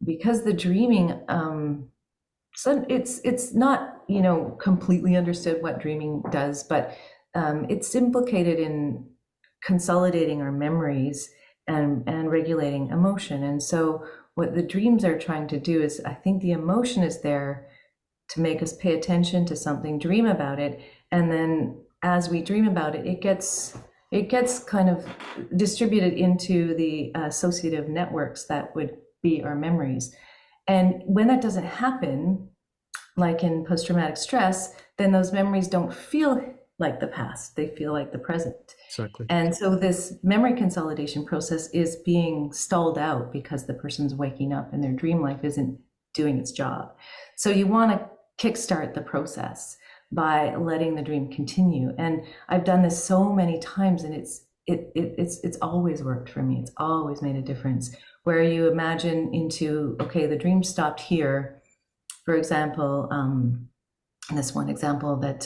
because the dreaming, so it's not completely understood what dreaming does, but it's implicated in consolidating our memories and regulating emotion. And so what the dreams are trying to do is, I think the emotion is there to make us pay attention to something, dream about it, and then as we dream about it, it gets kind of distributed into the associative networks that would be our memories. And when that doesn't happen, like in post-traumatic stress, then those memories don't feel like the past, they feel like the present. Exactly. And so this memory consolidation process is being stalled out because the person's waking up and their dream life isn't doing its job. So you want to kickstart the process by letting the dream continue. And I've done this so many times, and it's always worked for me. It's always made a difference. Where you imagine into, okay, the dream stopped here. For example, this one example that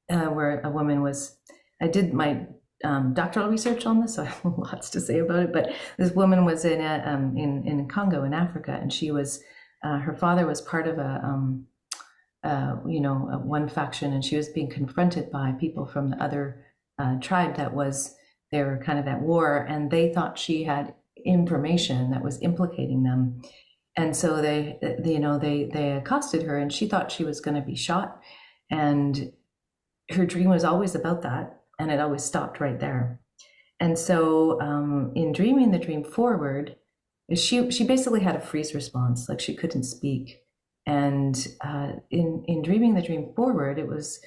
where a woman was, I did my doctoral research on this, so I have lots to say about it. But this woman was in Congo in Africa, and she was her father was part of one faction, and she was being confronted by people from the other tribe that was they were kind of at war, and they thought she had information that was implicating them. And so they accosted her, and she thought she was going to be shot. And her dream was always about that, and it always stopped right there. And so in dreaming the dream forward, she basically had a freeze response, like she couldn't speak. And in dreaming the dream forward, it was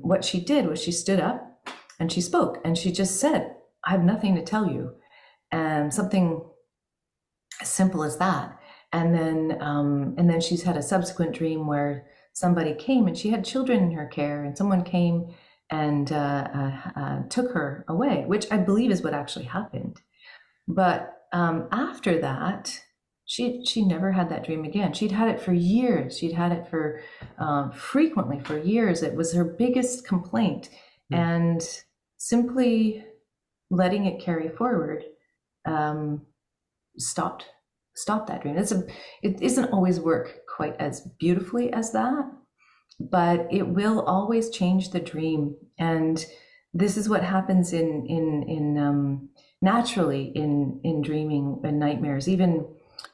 what she did was she stood up and she spoke, and she just said, "I have nothing to tell you," and something as simple as that. And then she's had a subsequent dream where somebody came, and she had children in her care, and someone came and took her away, which I believe is what actually happened. But after that, she never had that dream again. She'd had it for years. She'd had it for frequently for years. It was her biggest complaint, and simply letting it carry forward stopped that dream. It isn't always work quite as beautifully as that, but it will always change the dream. And this is what happens in naturally in dreaming and nightmares. Even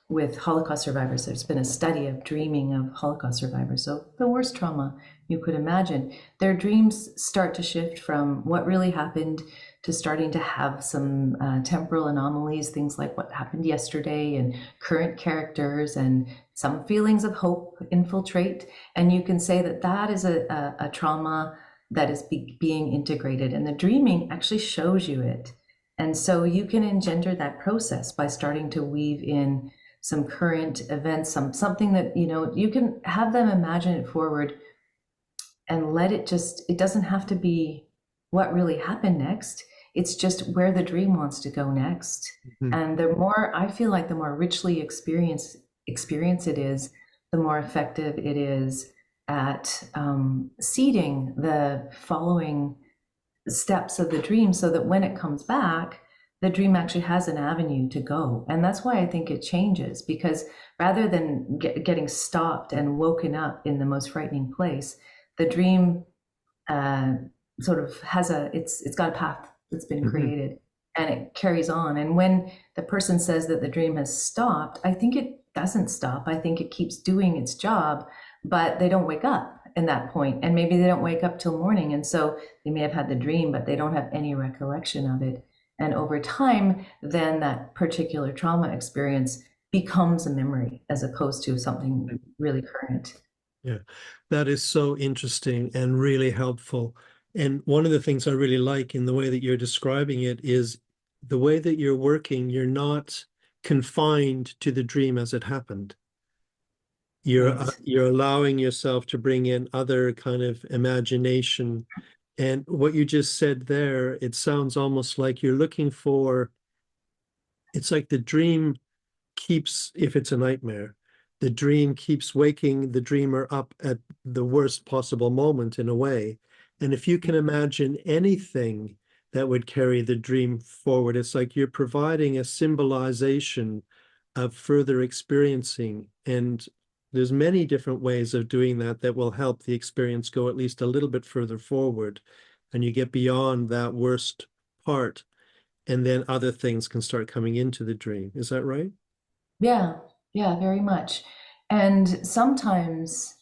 with Holocaust survivors, there's been a study of dreaming of Holocaust survivors. So the worst trauma you could imagine, their dreams start to shift from what really happened to starting to have some temporal anomalies, things like what happened yesterday and current characters, and some feelings of hope infiltrate. And you can say that that is a trauma that is being integrated, and the dreaming actually shows you it. And so you can engender that process by starting to weave in some current events, something that, you can have them imagine it forward and let it it doesn't have to be what really happened next. It's just where the dream wants to go next. Mm-hmm. And the more, I feel like the more richly experience it is, the more effective it is at seeding the following steps of the dream, so that when it comes back, the dream actually has an avenue to go. And that's why I think it changes, because rather than getting stopped and woken up in the most frightening place, the dream sort of has it's got a path that's been created, and it carries on. And when the person says that the dream has stopped, I think it doesn't stop. I think it keeps doing its job, but they don't wake up in that point, and maybe they don't wake up till morning. And so they may have had the dream, but they don't have any recollection of it. And over time, then that particular trauma experience becomes a memory as opposed to something really current. Yeah, that is so interesting and really helpful. And one of the things I really like in the way that you're describing it is the way that you're working, you're not confined to the dream as it happened. You're allowing yourself to bring in other kind of imagination. And what you just said there, it sounds almost like you're looking for, it's like the dream keeps, if it's a nightmare, the dream keeps waking the dreamer up at the worst possible moment in a way. And if you can imagine anything that would carry the dream forward, it's like you're providing a symbolization of further experiencing. And there's many different ways of doing that that will help the experience go at least a little bit further forward, and you get beyond that worst part, and then other things can start coming into the dream. Is that right? Yeah, very much. And sometimes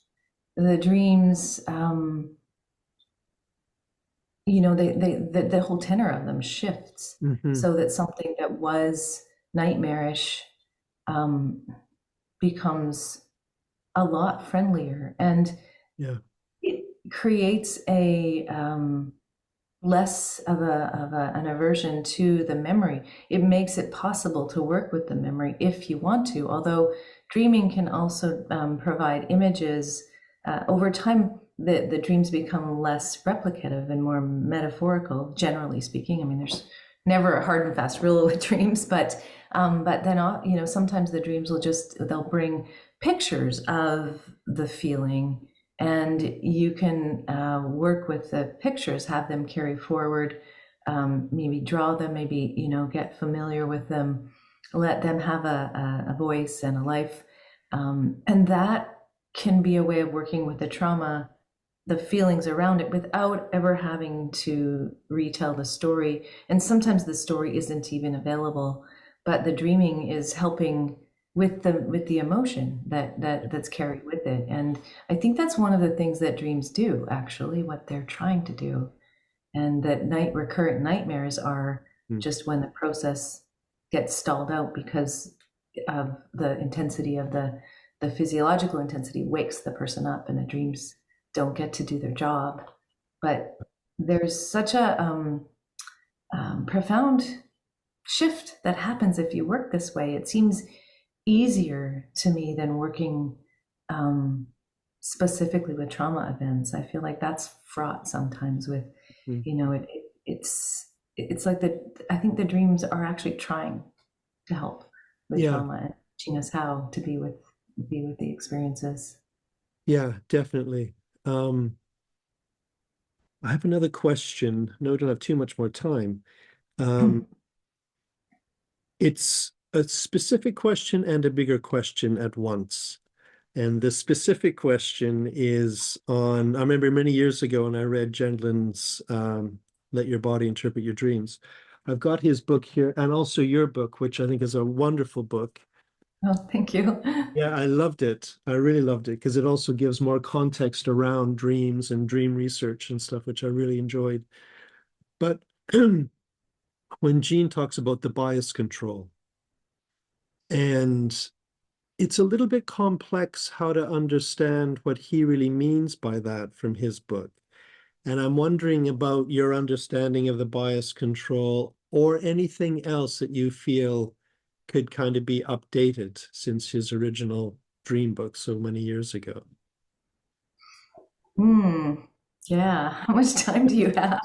the dreams, the whole tenor of them shifts, so that something that was nightmarish becomes a lot friendlier, and it creates a less of an aversion to the memory. It makes it possible to work with the memory if you want to, although dreaming can also provide images. Over time, the dreams become less replicative and more metaphorical, generally speaking. I mean, there's never a hard and fast rule with dreams, but then sometimes the dreams they'll bring pictures of the feeling, and you can work with the pictures, have them carry forward, maybe draw them, maybe get familiar with them, let them have a voice and a life, and that can be a way of working with the trauma, the feelings around it, without ever having to retell the story. And sometimes the story isn't even available, but the dreaming is helping with the emotion that's carried with it. And I think that's one of the things that dreams do, actually, what they're trying to do. And that recurrent nightmares are Mm. just when the process gets stalled out because of the intensity of the physiological intensity wakes the person up, and the dreams don't get to do their job. But there's such a profound shift that happens if you work this way. It seems easier to me than working specifically with trauma events. I feel like that's fraught sometimes with, Mm. it's like I think the dreams are actually trying to help with Yeah, trauma and teaching us how to be with the experiences. yeah, definitely. I have another question. No, we don't have too much more time. Um, it's a specific question and a bigger question at once. And the specific question is on, I remember many years ago when I read Gendlin's Let Your Body Interpret Your Dreams. I've got his book here and also your book, which I think is a wonderful book. Oh, thank you. Yeah, I loved it. I really loved it because it also gives more context around dreams and dream research and stuff, which I really enjoyed. But when Jean talks about the bias control, and it's a little bit complex how to understand what he really means by that from his book. And I'm wondering about your understanding of the bias control or anything else that you feel could kind of be updated since his original dream book so many years ago. Hmm. Yeah. How much time do you have?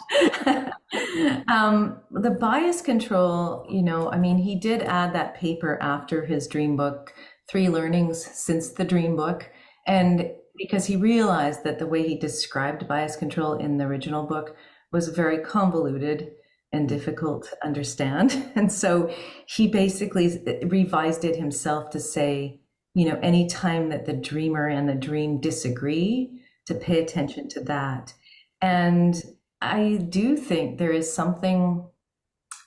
The bias control, I mean, he did add that paper after his dream book, Three Learnings Since the Dream Book. And because he realized that the way he described bias control in the original book was very convoluted and difficult to understand. And so he basically revised it himself to say, anytime that the dreamer and the dream disagree, to pay attention to that. And I do think there is something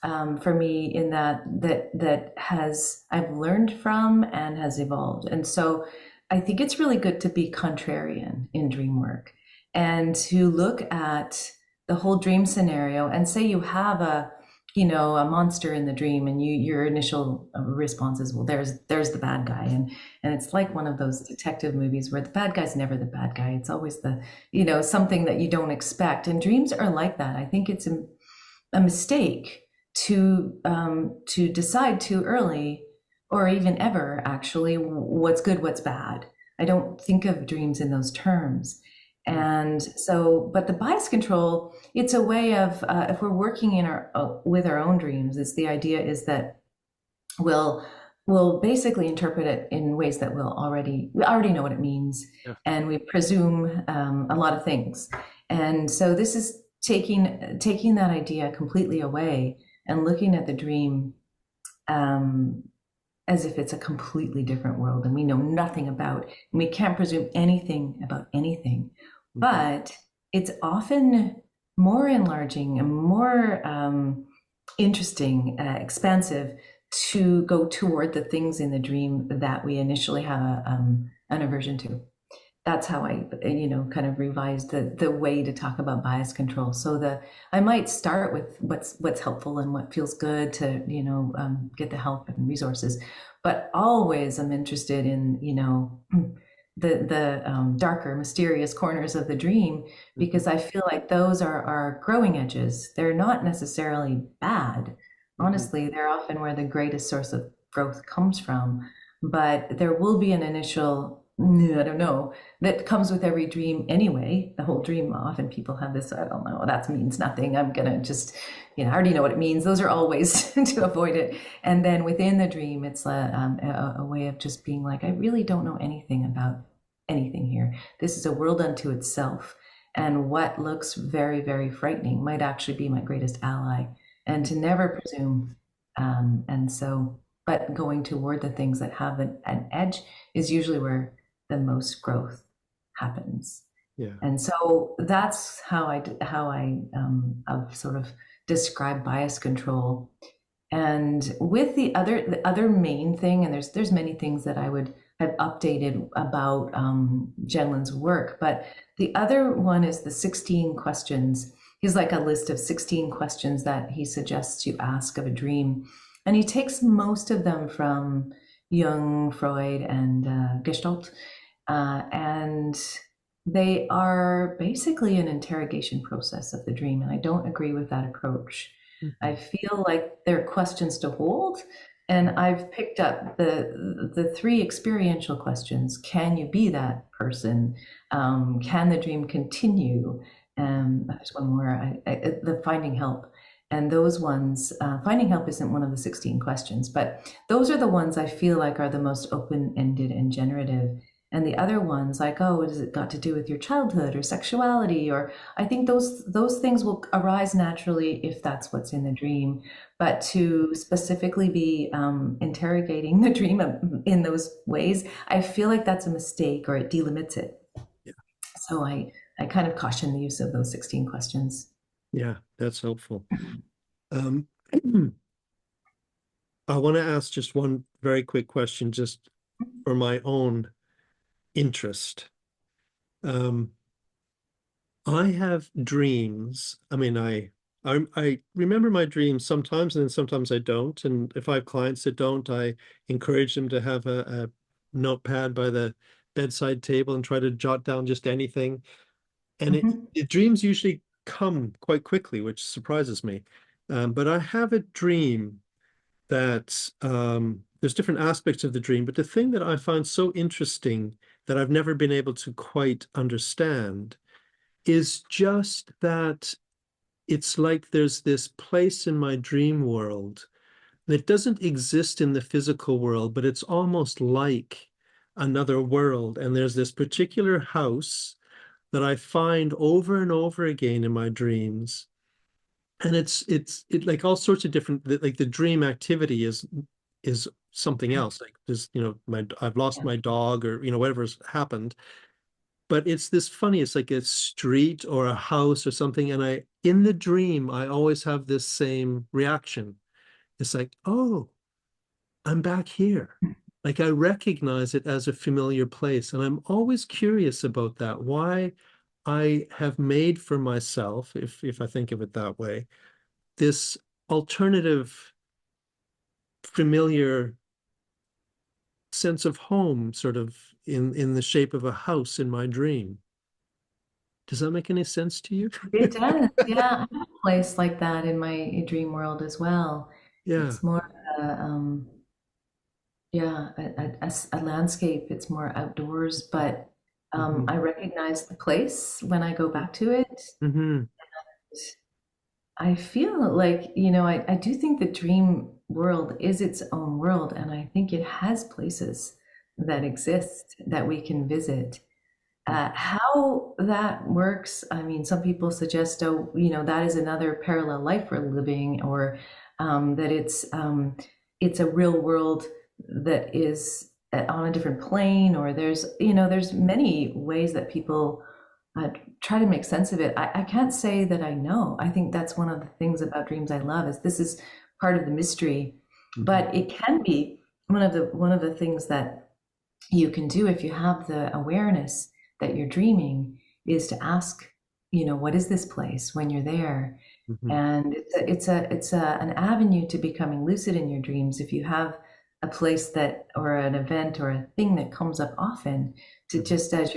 for me in that has I've learned from and has evolved. And so I think it's really good to be contrarian in dream work and to look at the whole dream scenario and say you have a monster in the dream, and your initial response is, well, there's the bad guy, and it's like one of those detective movies where the bad guy's never the bad guy. It's always something that you don't expect, and dreams are like that. I think it's a mistake to decide too early, or even ever, actually, what's good, what's bad. I don't think of dreams in those terms. And so, but the bias control, it's a way of, if we're working with our own dreams, the idea is that we'll basically interpret it in ways that we already know what it means, Yeah. and we presume a lot of things. And so this is taking that idea completely away and looking at the dream as if it's a completely different world and we know nothing about, and we can't presume anything about anything. But it's often more enlarging and more interesting, expansive, to go toward the things in the dream that we initially have an aversion to. That's how I, kind of revised the way to talk about bias control. So I might start with what's helpful and what feels good to, get the help and resources, but always I'm interested in, the darker, mysterious corners of the dream, because I feel like those are growing edges. They're not necessarily bad. Honestly, they're often where the greatest source of growth comes from. But there will be an initial, I don't know, that comes with every dream anyway. The whole dream, often people have this, I don't know, that means nothing. I'm going to just, I already know what it means. Those are all ways to avoid it. And then within the dream, it's a way of just being like, I really don't know anything about anything here. This is a world unto itself. And what looks very, very frightening might actually be my greatest ally. And to never presume. But going toward the things that have an edge is usually where the most growth happens. Yeah. And so that's how I sort of describe bias control. And with the other main thing, and there's many things that I would have updated about Jenlin's work, but the other one is the 16 questions. He's like a list of 16 questions that he suggests you ask of a dream. And he takes most of them from Jung, Freud, and Gestalt. And they are basically an interrogation process of the dream. And I don't agree with that approach. Mhm. I feel like there are questions to hold, and I've picked up the three experiential questions. Can you be that person? Can the dream continue? There's one more, the finding help. And those ones, finding help isn't one of the 16 questions, but those are the ones I feel like are the most open-ended and generative. And the other ones, like, oh, what has it got to do with your childhood or sexuality? Or I think those things will arise naturally if that's what's in the dream. But to specifically be interrogating the dream in those ways, I feel like that's a mistake or it delimits it. Yeah. So I kind of caution the use of those 16 questions. Yeah, that's helpful. Um, I want to ask just one very quick question, just for my own interest. Um, I have dreams. I mean, I remember my dreams sometimes, and then sometimes I don't. And if I have clients that don't, I encourage them to have a notepad by the bedside table and try to jot down just anything. And Mhm. the dreams usually come quite quickly, which surprises me. But I have a dream that there's different aspects of the dream, but the thing that I find so interesting that I've never been able to quite understand is just that it's like there's this place in my dream world that doesn't exist in the physical world, but it's almost like another world. And there's this particular house that I find over and over again in my dreams. And it like all sorts of different, like the dream activity is something else. Like there's, I've lost Yeah. my dog, or whatever's happened. But it's this funny, it's like a street or a house or something. And in the dream, I always have this same reaction. It's like, oh, I'm back here. Like I recognize it as a familiar place. And I'm always curious about that, why I have made for myself, if I think of it that way, this alternative, familiar sense of home, sort of in the shape of a house in my dream. Does that make any sense to you? It does. Yeah, I have a place like that in my dream world as well. Yeah. It's more yeah, a landscape. It's more outdoors, but Hmm. I recognize the place when I go back to it. Hmm. I feel like, I do think the dream world is its own world, and I think it has places that exist that we can visit. How that works, I mean, some people suggest, oh, that is another parallel life we're living, or that it's a real world that is on a different plane, or there's many ways that people try to make sense of it. I can't say that I know. I think that's one of the things about dreams I love is this is part of the mystery, Hmm. but it can be one of the things that you can do if you have the awareness that you're dreaming is to ask, what is this place when you're there? Hmm. And an avenue to becoming lucid in your dreams. If you have a place that, or an event or a thing that comes up often, to Hmm. just as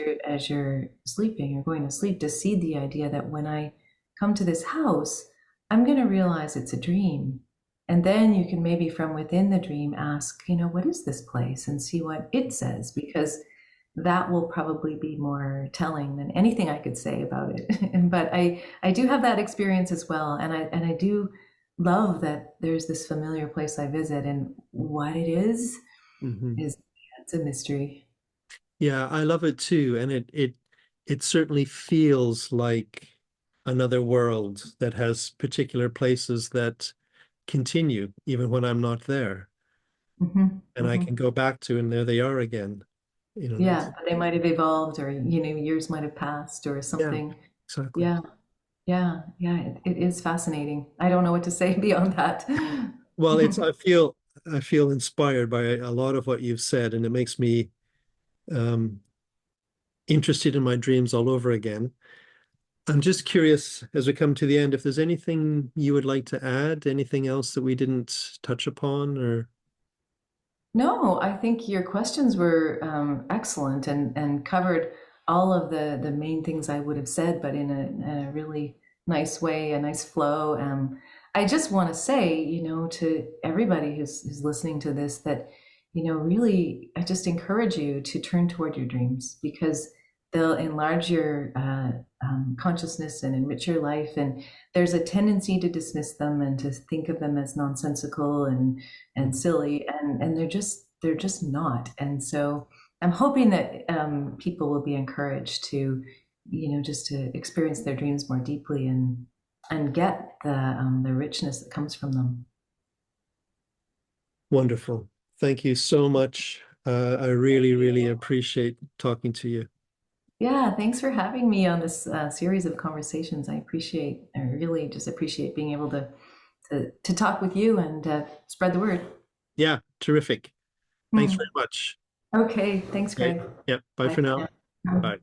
you're sleeping or going to sleep, to see the idea that when I come to this house, I'm going to realize it's a dream. And then you can maybe from within the dream ask, what is this place, and see what it says, because that will probably be more telling than anything I could say about it. But I do have that experience as well, and I do love that there's this familiar place I visit, and what it Hmm. is it's a mystery. Yeah, I love it too. And it certainly feels like another world that has particular places that continue even when I'm not there. Hmm. And I can Hmm. go back to, and there they are again. Yeah, That's, but they might have evolved, or years might have passed, or yeah, something. exactly. Yeah, yeah, yeah. It is fascinating. I don't know what to say beyond that. Well, I feel inspired by a lot of what you've said, and it makes me um, interested in my dreams all over again. I'm just curious, as we come to the end, if there's anything you would like to add, anything else that we didn't touch upon, or No, I think your questions were excellent and covered all of the main things I would have said, but in a really nice way, a nice flow. I just want to say, to everybody who's listening to this that, really, I just encourage you to turn toward your dreams because they'll enlarge your consciousness and enrich your life. And there's a tendency to dismiss them and to think of them as nonsensical and silly, and they're just not. And so I'm hoping that people will be encouraged to, just to experience their dreams more deeply and get the richness that comes from them. wonderful. Thank you so much. I really, really appreciate talking to you. Yeah, thanks for having me on this series of conversations. I really just appreciate being able to talk with you and spread the word. Yeah, terrific. Thanks Hmm. very much. Okay, thanks, Okay. Greg. Yeah, bye Bye for for now. now. Bye.